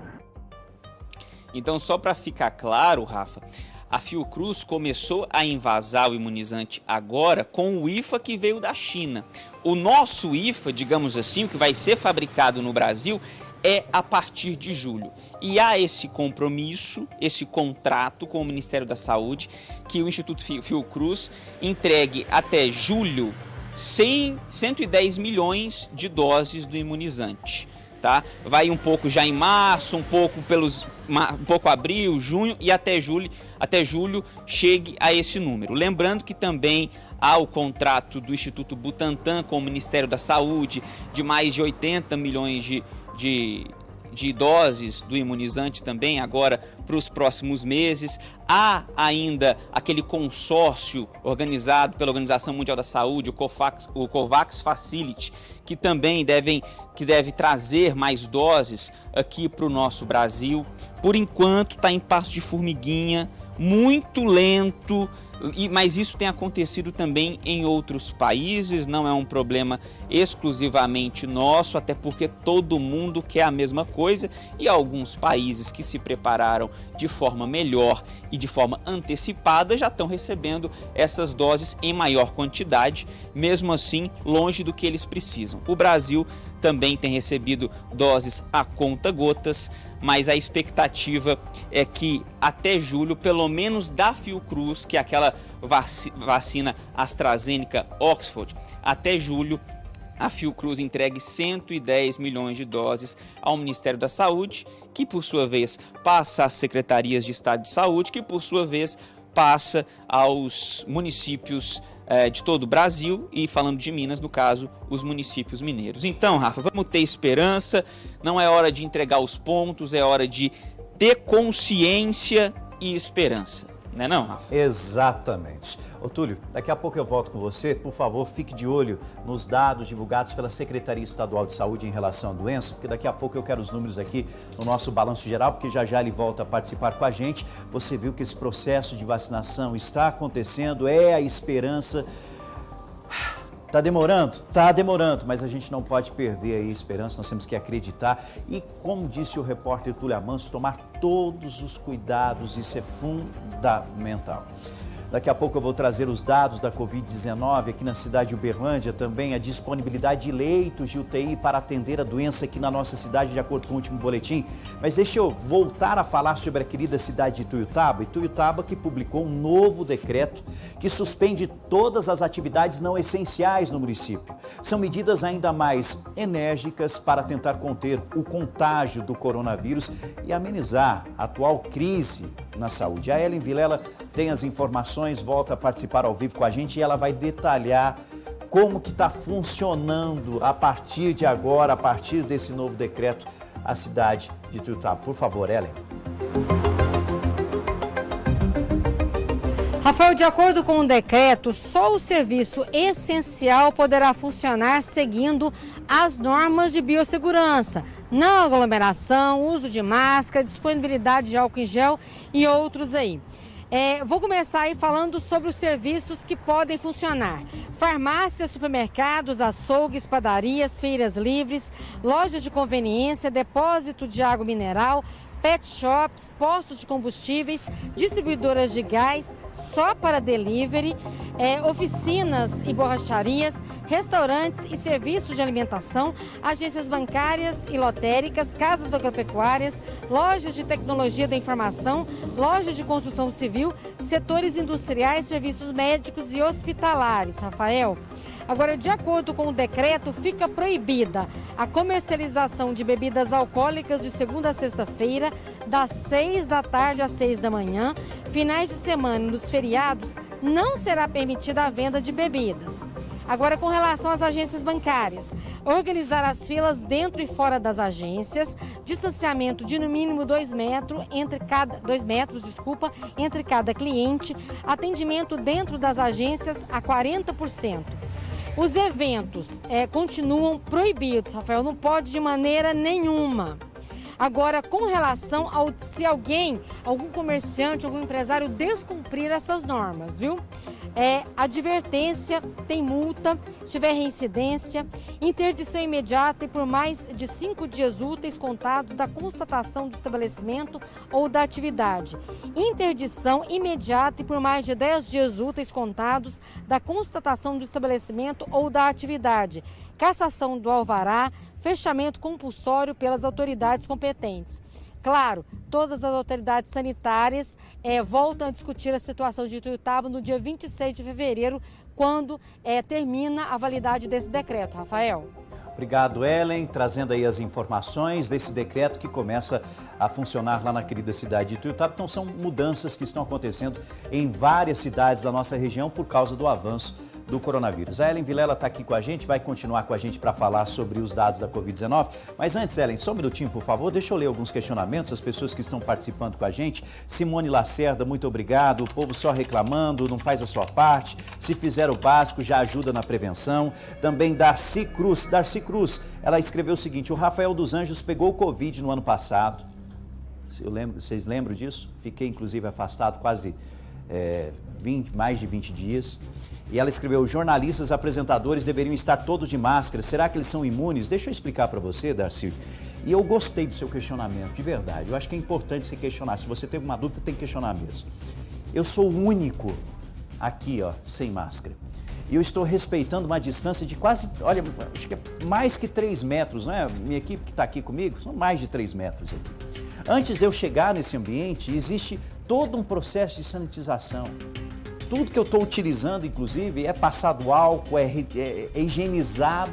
Então, só para ficar claro, Rafa, a Fiocruz começou a envasar o imunizante agora com o IFA que veio da China. O nosso IFA, digamos assim, o que vai ser fabricado no Brasil, é a partir de julho. E há esse compromisso, esse contrato com o Ministério da Saúde, que o Instituto Fiocruz entregue até julho 110 milhões de doses do imunizante. Tá? Vai um pouco já em março, um pouco abril, junho e até julho chegue a esse número. Lembrando que também há o contrato do Instituto Butantan com o Ministério da Saúde de mais de 80 milhões de doses do imunizante também agora para os próximos meses. Há ainda aquele consórcio organizado pela Organização Mundial da Saúde, o COVAX Facility, que também deve trazer mais doses aqui para o nosso Brasil. Por enquanto está em passo de formiguinha, muito lento, mas isso tem acontecido também em outros países, não é um problema exclusivamente nosso, até porque todo mundo quer a mesma coisa e alguns países que se prepararam de forma melhor e de forma antecipada já estão recebendo essas doses em maior quantidade, mesmo assim longe do que eles precisam. O Brasil também tem recebido doses a conta-gotas, mas a expectativa é que até julho, pelo menos da Fiocruz, que é aquela vacina AstraZeneca Oxford, até julho a Fiocruz entregue 110 milhões de doses ao Ministério da Saúde, que por sua vez passa às secretarias de Estado de Saúde, que por sua vez passa aos municípios de todo o Brasil e, falando de Minas, no caso, os municípios mineiros. Então, Rafa, vamos ter esperança, não é hora de entregar os pontos, é hora de ter consciência e esperança. Não é não, Rafa? Exatamente. Ô Túlio, daqui a pouco eu volto com você. Por favor, fique de olho nos dados divulgados pela Secretaria Estadual de Saúde em relação à doença, porque daqui a pouco eu quero os números aqui no nosso balanço geral, porque já ele volta a participar com a gente. Você viu que esse processo de vacinação está acontecendo, é a esperança. Tá demorando, mas a gente não pode perder aí a esperança, nós temos que acreditar e, como disse o repórter Túlio Amanso, tomar todos os cuidados, isso é fundamental. Daqui a pouco eu vou trazer os dados da Covid-19 aqui na cidade de Uberlândia, também a disponibilidade de leitos de UTI para atender a doença aqui na nossa cidade, de acordo com o último boletim. Mas deixa eu voltar a falar sobre a querida cidade de Ituiutaba, que publicou um novo decreto que suspende todas as atividades não essenciais no município. São medidas ainda mais enérgicas para tentar conter o contágio do coronavírus e amenizar a atual crise na saúde. A Ellen Vilela tem as informações, volta a participar ao vivo com a gente e ela vai detalhar como que está funcionando a partir de agora, a partir desse novo decreto, a cidade de Ituiutaba. Por favor, Ellen. Rafael, de acordo com o decreto, só o serviço essencial poderá funcionar seguindo as normas de biossegurança. Não aglomeração, uso de máscara, disponibilidade de álcool em gel e outros aí. Vou começar aí falando sobre os serviços que podem funcionar. Farmácias, supermercados, açougues, padarias, feiras livres, lojas de conveniência, depósito de água mineral, pet shops, postos de combustíveis, distribuidoras de gás só para delivery, oficinas e borracharias, restaurantes e serviços de alimentação, agências bancárias e lotéricas, casas agropecuárias, lojas de tecnologia da informação, lojas de construção civil, setores industriais, serviços médicos e hospitalares. Rafael, agora, de acordo com o decreto, fica proibida a comercialização de bebidas alcoólicas de segunda a sexta-feira, das 6 da tarde às 6 da manhã. Finais de semana e nos feriados não será permitida a venda de bebidas. Agora, com relação às agências bancárias, organizar as filas dentro e fora das agências, distanciamento de no mínimo 2 metros entre cada cliente, atendimento dentro das agências a 40%. Os eventos continuam proibidos, Rafael, não pode de maneira nenhuma. Agora, com relação ao se algum comerciante, algum empresário descumprir essas normas, viu? Advertência, tem multa, se tiver reincidência, interdição imediata e por mais de 5 dias úteis contados da constatação do estabelecimento ou da atividade. Interdição imediata e por mais de 10 dias úteis contados da constatação do estabelecimento ou da atividade. Cassação do alvará, fechamento compulsório pelas autoridades competentes. Claro, todas as autoridades sanitárias voltam a discutir a situação de Ituiutaba no dia 26 de fevereiro, quando termina a validade desse decreto. Rafael. Obrigado, Ellen, trazendo aí as informações desse decreto que começa a funcionar lá na querida cidade de Ituiutaba. Então são mudanças que estão acontecendo em várias cidades da nossa região por causa do avanço do coronavírus. A Ellen Vilela está aqui com a gente, vai continuar com a gente para falar sobre os dados da Covid-19. Mas antes, Ellen, só um minutinho, por favor, deixa eu ler alguns questionamentos, as pessoas que estão participando com a gente. Simone Lacerda, muito obrigado. O povo só reclamando, não faz a sua parte. Se fizer o básico, já ajuda na prevenção. Também Darcy Cruz, ela escreveu o seguinte: o Rafael dos Anjos pegou o Covid no ano passado. Vocês lembram disso? Fiquei, inclusive, afastado quase mais de 20 dias. E ela escreveu: jornalistas, apresentadores deveriam estar todos de máscara. Será que eles são imunes? Deixa eu explicar para você, Darcy. E eu gostei do seu questionamento, de verdade. Eu acho que é importante você questionar. Se você teve uma dúvida, tem que questionar mesmo. Eu sou o único aqui, sem máscara. E eu estou respeitando uma distância de quase, olha, acho que é mais que 3 metros, né? Minha equipe que está aqui comigo, são mais de 3 metros aqui. Antes de eu chegar nesse ambiente, existe todo um processo de sanitização. Tudo que eu estou utilizando, inclusive, é passado álcool, é higienizado.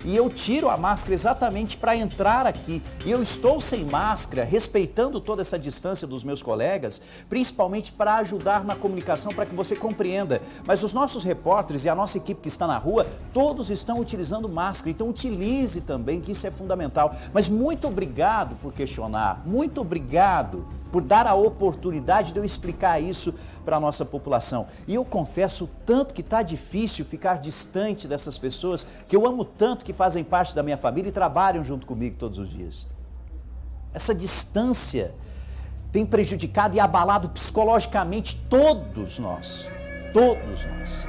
E eu tiro a máscara exatamente para entrar aqui. E eu estou sem máscara, respeitando toda essa distância dos meus colegas, principalmente para ajudar na comunicação, para que você compreenda. Mas os nossos repórteres e a nossa equipe que está na rua, todos estão utilizando máscara. Então utilize também, que isso é fundamental. Mas muito obrigado por questionar, muito obrigado por dar a oportunidade de eu explicar isso para a nossa população. E eu confesso tanto que está difícil ficar distante dessas pessoas que eu amo tanto, que fazem parte da minha família e trabalham junto comigo todos os dias. Essa distância tem prejudicado e abalado psicologicamente todos nós. Todos nós.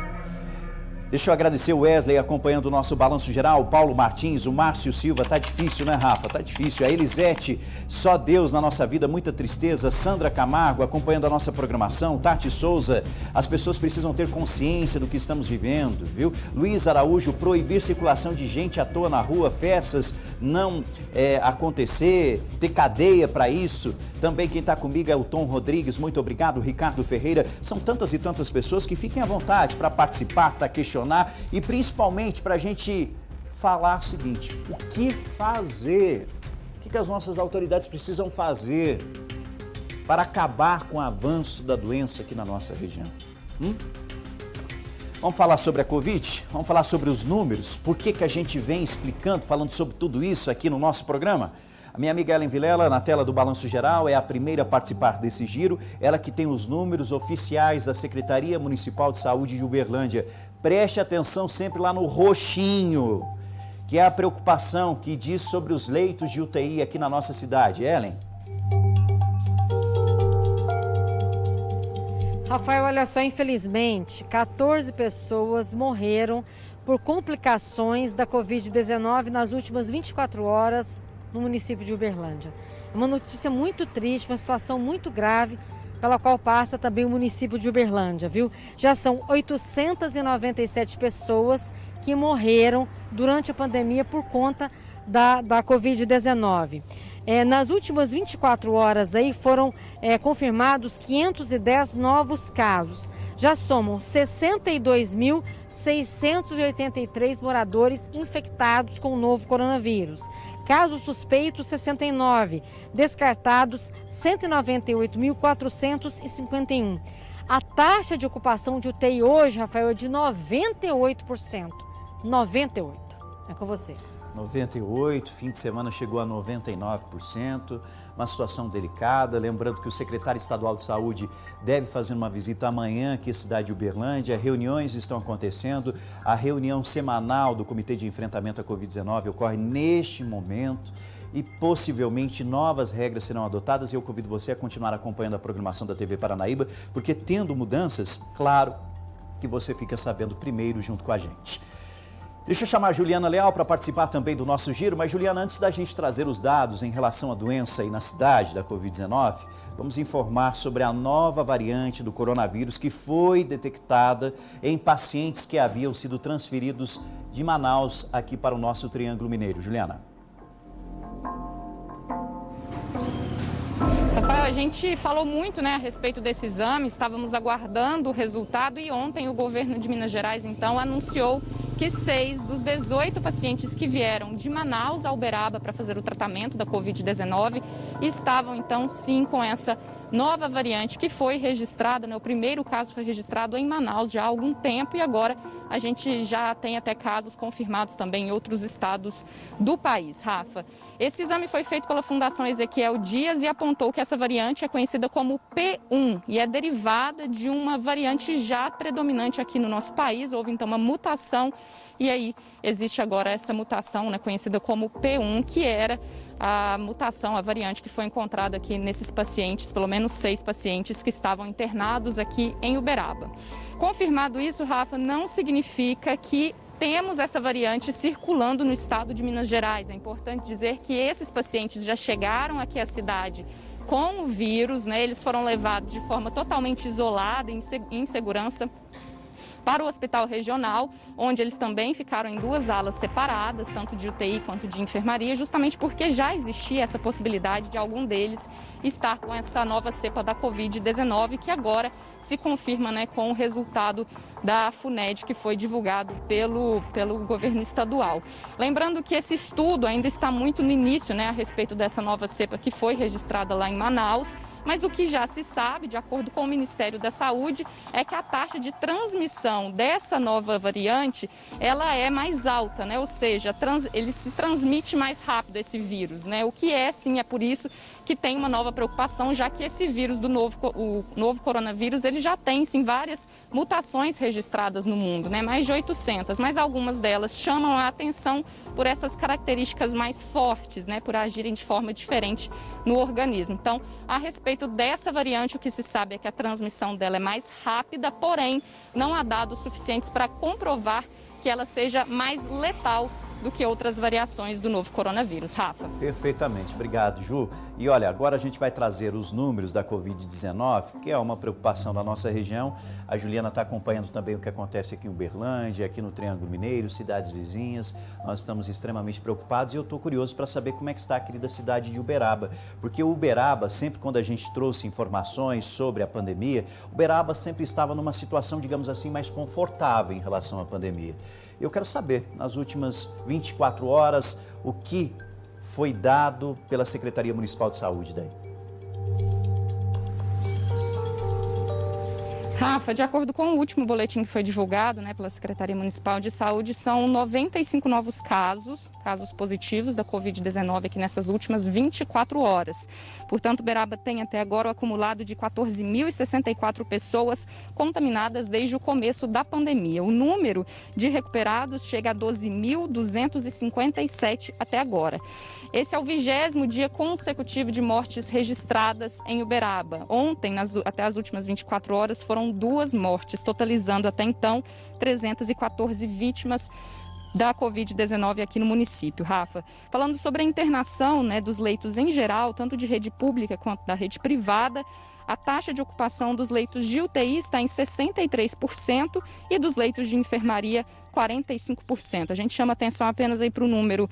Deixa eu agradecer o Wesley acompanhando o nosso Balanço Geral, o Paulo Martins, o Márcio Silva. Tá difícil, né, Rafa? Tá difícil. A Elisete, só Deus na nossa vida, muita tristeza. Sandra Camargo acompanhando a nossa programação. Tati Souza, as pessoas precisam ter consciência do que estamos vivendo, viu? Luiz Araújo, proibir circulação de gente à toa na rua, festas não acontecer, ter cadeia para isso. Também quem está comigo é o Tom Rodrigues, muito obrigado. Ricardo Ferreira, são tantas e tantas pessoas que fiquem à vontade para participar, para questionar e principalmente para a gente falar o seguinte: o que fazer? O que as nossas autoridades precisam fazer para acabar com o avanço da doença aqui na nossa região? Vamos falar sobre a Covid? Vamos falar sobre os números? Por que a gente vem explicando, falando sobre tudo isso aqui no nosso programa? A minha amiga Ellen Vilela, na tela do Balanço Geral, é a primeira a participar desse giro. Ela que tem os números oficiais da Secretaria Municipal de Saúde de Uberlândia. Preste atenção sempre lá no roxinho, que é a preocupação que diz sobre os leitos de UTI aqui na nossa cidade. Ellen? Rafael, olha só, infelizmente, 14 pessoas morreram por complicações da Covid-19 nas últimas 24 horas no município de Uberlândia. Uma notícia muito triste, uma situação muito grave, pela qual passa também o município de Uberlândia, viu? Já são 897 pessoas que morreram durante a pandemia por conta da Covid-19. Nas últimas 24 horas aí foram confirmados 510 novos casos. Já somam 62.683 moradores infectados com o novo coronavírus. Casos suspeitos, 69. Descartados, 198.451. A taxa de ocupação de UTI hoje, Rafael, é de 98%. 98%. É com você. 98%, fim de semana chegou a 99%, uma situação delicada. Lembrando que o secretário estadual de saúde deve fazer uma visita amanhã aqui à cidade de Uberlândia. Reuniões estão acontecendo, a reunião semanal do Comitê de Enfrentamento à Covid-19 ocorre neste momento e possivelmente novas regras serão adotadas. E eu convido você a continuar acompanhando a programação da TV Paranaíba, porque tendo mudanças, claro que você fica sabendo primeiro junto com a gente. Deixa eu chamar a Juliana Leal para participar também do nosso giro, mas Juliana, antes da gente trazer os dados em relação à doença aí na cidade da Covid-19, vamos informar sobre a nova variante do coronavírus que foi detectada em pacientes que haviam sido transferidos de Manaus aqui para o nosso Triângulo Mineiro. Juliana. Rafael, a gente falou muito, a respeito desse exame, estávamos aguardando o resultado e ontem o governo de Minas Gerais, então, anunciou que 6 dos 18 pacientes que vieram de Manaus a Uberaba para fazer o tratamento da Covid-19 estavam, então, sim, com essa nova variante que foi registrada, O primeiro caso foi registrado em Manaus já há algum tempo e agora a gente já tem até casos confirmados também em outros estados do país. Rafa, esse exame foi feito pela Fundação Ezequiel Dias e apontou que essa variante é conhecida como P1 e é derivada de uma variante já predominante aqui no nosso país. Houve então uma mutação e aí existe agora essa mutação, conhecida como P1, que era a mutação, a variante que foi encontrada aqui nesses pacientes, pelo menos 6 pacientes que estavam internados aqui em Uberaba. Confirmado isso, Rafa, não significa que temos essa variante circulando no estado de Minas Gerais. É importante dizer que esses pacientes já chegaram aqui à cidade com o vírus, Eles foram levados de forma totalmente isolada, em segurança, para o hospital regional, onde eles também ficaram em 2 alas separadas, tanto de UTI quanto de enfermaria, justamente porque já existia essa possibilidade de algum deles estar com essa nova cepa da Covid-19, que agora se confirma, com o resultado da FUNED, que foi divulgado pelo governo estadual. Lembrando que esse estudo ainda está muito no início, a respeito dessa nova cepa que foi registrada lá em Manaus, mas o que já se sabe, de acordo com o Ministério da Saúde, é que a taxa de transmissão dessa nova variante, ela é mais alta, Ou seja, ele se transmite mais rápido, esse vírus, O que sim, é por isso que tem uma nova preocupação, já que esse vírus o novo coronavírus, ele já tem, sim, várias mutações registradas no mundo, mais de 800, mas algumas delas chamam a atenção por essas características mais fortes, por agirem de forma diferente no organismo. Então, a respeito dessa variante, o que se sabe é que a transmissão dela é mais rápida, porém, não há dados suficientes para comprovar que ela seja mais letal do que outras variações do novo coronavírus. Rafa. Perfeitamente, obrigado, Ju. E olha, agora a gente vai trazer os números da Covid-19, que é uma preocupação da nossa região. A Juliana está acompanhando também o que acontece aqui em Uberlândia, aqui no Triângulo Mineiro, cidades vizinhas. Nós estamos extremamente preocupados e eu estou curioso para saber como é que está a querida cidade de Uberaba. Porque Uberaba, sempre quando a gente trouxe informações sobre a pandemia, Uberaba sempre estava numa situação, digamos assim, mais confortável em relação à pandemia. Eu quero saber, nas últimas 24 horas, o que foi dado pela Secretaria Municipal de Saúde daí. Rafa, de acordo com o último boletim que foi divulgado pela Secretaria Municipal de Saúde, são 95 novos casos positivos da Covid-19 aqui nessas últimas 24 horas. Portanto, Uberaba tem até agora o acumulado de 14.064 pessoas contaminadas desde o começo da pandemia. O número de recuperados chega a 12.257 até agora. Esse é o 20º dia consecutivo de mortes registradas em Uberaba. Ontem, até as últimas 24 horas, foram 2 mortes, totalizando até então 314 vítimas da Covid-19 aqui no município. Rafa, falando sobre a internação, né, dos leitos em geral, tanto de rede pública quanto da rede privada, a taxa de ocupação dos leitos de UTI está em 63% e dos leitos de enfermaria 45%. A gente chama atenção apenas aí para o número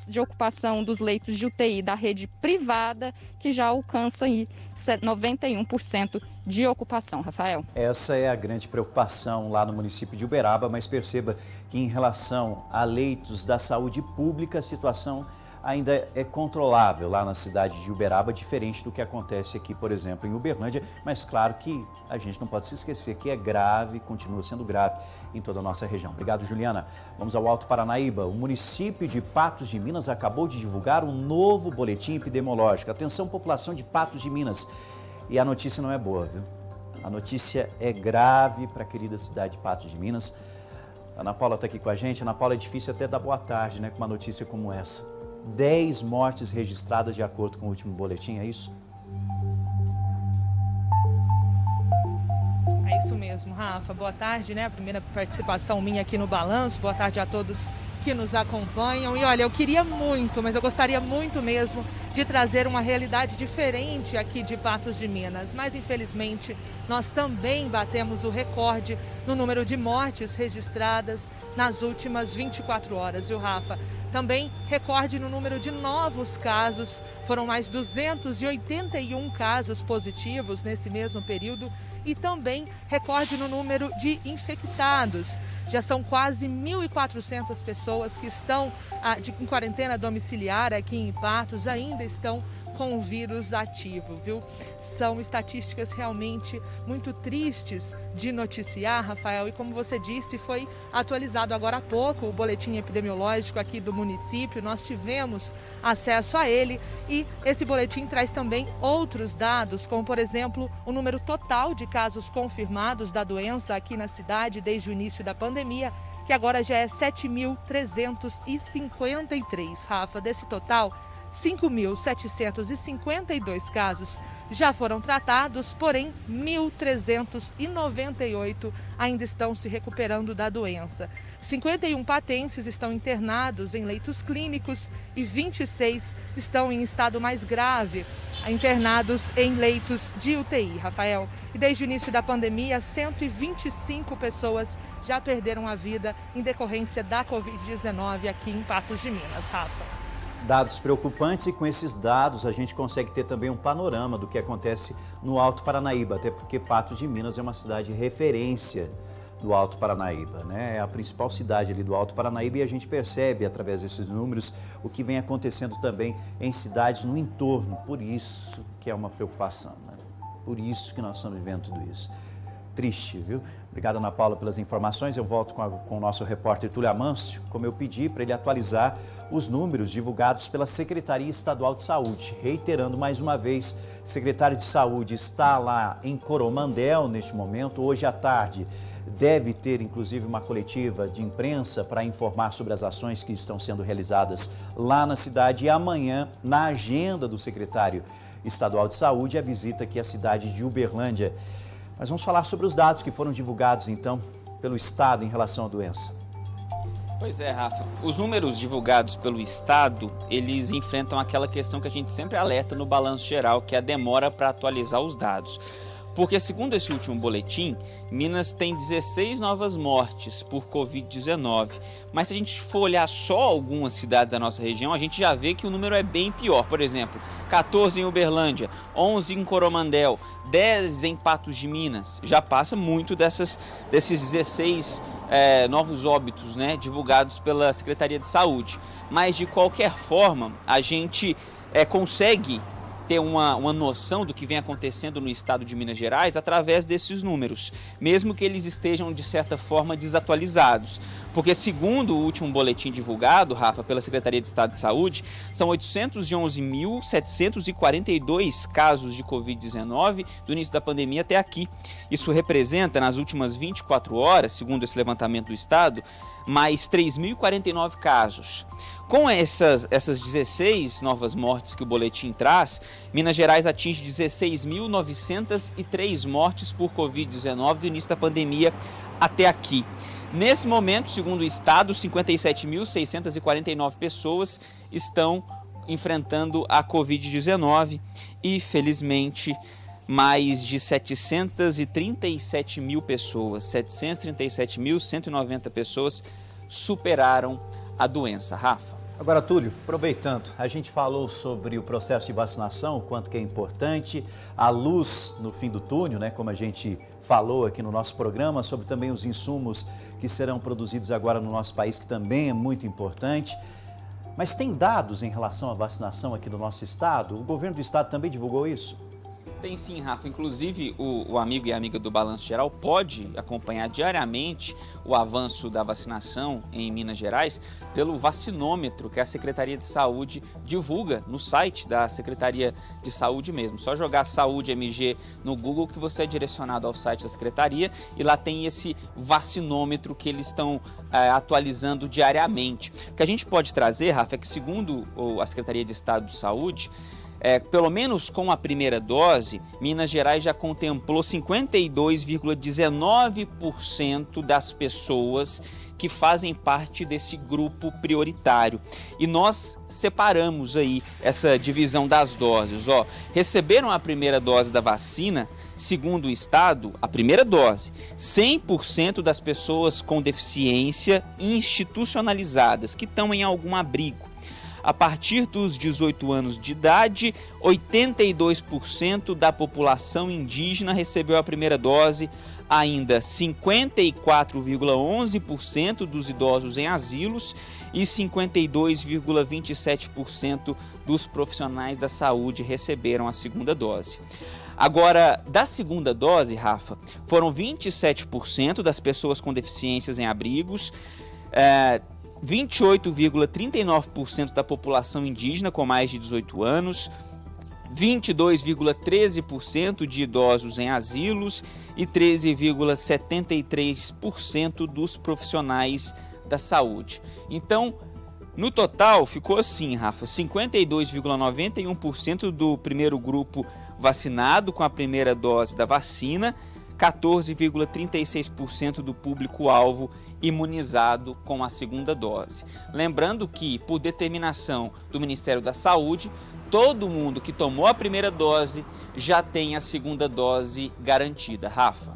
de ocupação dos leitos de UTI da rede privada, que já alcança aí 91% de ocupação. Rafael. Essa é a grande preocupação lá no município de Uberaba, mas perceba que em relação a leitos da saúde pública, a situação ainda é controlável lá na cidade de Uberaba, diferente do que acontece aqui, por exemplo, em Uberlândia, mas claro que a gente não pode se esquecer que é grave, continua sendo grave em toda a nossa região. Obrigado, Juliana. Vamos ao Alto Paranaíba. O município de Patos de Minas acabou de divulgar um novo boletim epidemiológico. Atenção, população de Patos de Minas. E a notícia não é boa, viu? A notícia é grave para a querida cidade de Patos de Minas. A Ana Paula está aqui com a gente. Ana Paula, é difícil até dar boa tarde, né, com uma notícia como essa. 10 mortes registradas de acordo com o último boletim, é isso? É isso mesmo, Rafa. Boa tarde, né? A primeira participação minha aqui no Balanço. Boa tarde a todos que nos acompanham. E olha, eu queria muito, mas eu gostaria muito mesmo de trazer uma realidade diferente aqui de Patos de Minas. Mas infelizmente nós também batemos o recorde no número de mortes registradas nas últimas 24 horas, viu, Rafa? Também recorde no número de novos casos, foram mais 281 casos positivos nesse mesmo período e também recorde no número de infectados. Já são quase 1.400 pessoas que estão em quarentena domiciliar aqui em Patos, ainda estão com o vírus ativo, viu? São estatísticas realmente muito tristes de noticiar, Rafael, e como você disse, foi atualizado agora há pouco o boletim epidemiológico aqui do município, nós tivemos acesso a ele e esse boletim traz também outros dados, como por exemplo, o número total de casos confirmados da doença aqui na cidade desde o início da pandemia, que agora já é 7.353, Rafa. Desse total, 5.752 casos já foram tratados, porém 1.398 ainda estão se recuperando da doença. 51 patenses estão internados em leitos clínicos e 26 estão em estado mais grave, internados em leitos de UTI, Rafael. E desde o início da pandemia, 125 pessoas já perderam a vida em decorrência da Covid-19 aqui em Patos de Minas, Rafa. Dados preocupantes, e com esses dados a gente consegue ter também um panorama do que acontece no Alto Paranaíba, até porque Patos de Minas é uma cidade referência do Alto Paranaíba, né? É a principal cidade ali do Alto Paranaíba e a gente percebe através desses números o que vem acontecendo também em cidades no entorno, por isso que é uma preocupação, né? Por isso que nós estamos vivendo tudo isso. Triste, viu? Obrigado, Ana Paula, pelas informações. Eu volto com o nosso repórter Túlio Amâncio, como eu pedi para ele atualizar os números divulgados pela Secretaria Estadual de Saúde. Reiterando mais uma vez, o secretário de Saúde está lá em Coromandel neste momento. Hoje à tarde deve ter, inclusive, uma coletiva de imprensa para informar sobre as ações que estão sendo realizadas lá na cidade. E amanhã, na agenda do secretário Estadual de Saúde, a visita aqui à cidade de Uberlândia. Mas vamos falar sobre os dados que foram divulgados, então, pelo Estado em relação à doença. Pois é, Rafa. Os números divulgados pelo Estado, eles enfrentam aquela questão que a gente sempre alerta no balanço geral, que é a demora para atualizar os dados. Porque, segundo esse último boletim, Minas tem 16 novas mortes por Covid-19. Mas se a gente for olhar só algumas cidades da nossa região, a gente já vê que o número é bem pior. Por exemplo, 14 em Uberlândia, 11 em Coromandel, 10 em Patos de Minas. Já passa muito desses 16 novos óbitos, né, divulgados pela Secretaria de Saúde. Mas, de qualquer forma, a gente consegue ter uma noção do que vem acontecendo no estado de Minas Gerais através desses números, mesmo que eles estejam, de certa forma, desatualizados. Porque, segundo o último boletim divulgado, Rafa, pela Secretaria de Estado de Saúde, são 811.742 casos de Covid-19 do início da pandemia até aqui. Isso representa, nas últimas 24 horas, segundo esse levantamento do Estado, mais 3.049 casos. Com essas 16 novas mortes que o boletim traz, Minas Gerais atinge 16.903 mortes por Covid-19 do início da pandemia até aqui. Nesse momento, segundo o Estado, 57.649 pessoas estão enfrentando a Covid-19 e, felizmente, mais de 737 mil pessoas, 737.190 pessoas superaram a doença. Rafa. Agora, Túlio, aproveitando, a gente falou sobre o processo de vacinação, o quanto que é importante, a luz no fim do túnel, né, como a gente falou aqui no nosso programa, sobre também os insumos que serão produzidos agora no nosso país, que também é muito importante. Mas tem dados em relação à vacinação aqui no nosso estado? O governo do estado também divulgou isso? Tem sim, Rafa. Inclusive, o amigo e a amiga do Balanço Geral pode acompanhar diariamente o avanço da vacinação em Minas Gerais pelo vacinômetro que a Secretaria de Saúde divulga no site da Secretaria de Saúde mesmo. Só jogar Saúde MG no Google que você é direcionado ao site da Secretaria e lá tem esse vacinômetro que eles estão atualizando diariamente. O que a gente pode trazer, Rafa, é que segundo a Secretaria de Estado de Saúde, pelo menos com a primeira dose, Minas Gerais já contemplou 52,19% das pessoas que fazem parte desse grupo prioritário. E nós separamos aí essa divisão das doses. Receberam a primeira dose da vacina, segundo o Estado, a primeira dose, 100% das pessoas com deficiência institucionalizadas, que estão em algum abrigo. A partir dos 18 anos de idade, 82% da população indígena recebeu a primeira dose, ainda 54,11% dos idosos em asilos e 52,27% dos profissionais da saúde receberam a segunda dose. Agora, da segunda dose, Rafa, foram 27% das pessoas com deficiências em abrigos, 28,39% da população indígena com mais de 18 anos, 22,13% de idosos em asilos e 13,73% dos profissionais da saúde. Então, no total, ficou assim, Rafa, 52,91% do primeiro grupo vacinado com a primeira dose da vacina, 14,36% do público-alvo imunizado com a segunda dose. Lembrando que, por determinação do Ministério da Saúde, todo mundo que tomou a primeira dose já tem a segunda dose garantida. Rafa.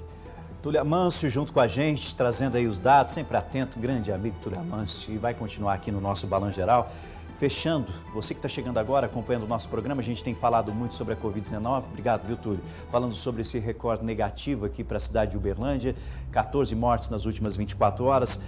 Túlio Amâncio junto com a gente, trazendo aí os dados, sempre atento, grande amigo Túlio Amâncio, e vai continuar aqui no nosso Balanço Geral. Fechando, você que está chegando agora, acompanhando o nosso programa, a gente tem falado muito sobre a Covid-19, obrigado, viu, Túlio? Falando sobre esse recorde negativo aqui para a cidade de Uberlândia, 14 mortes nas últimas 24 horas.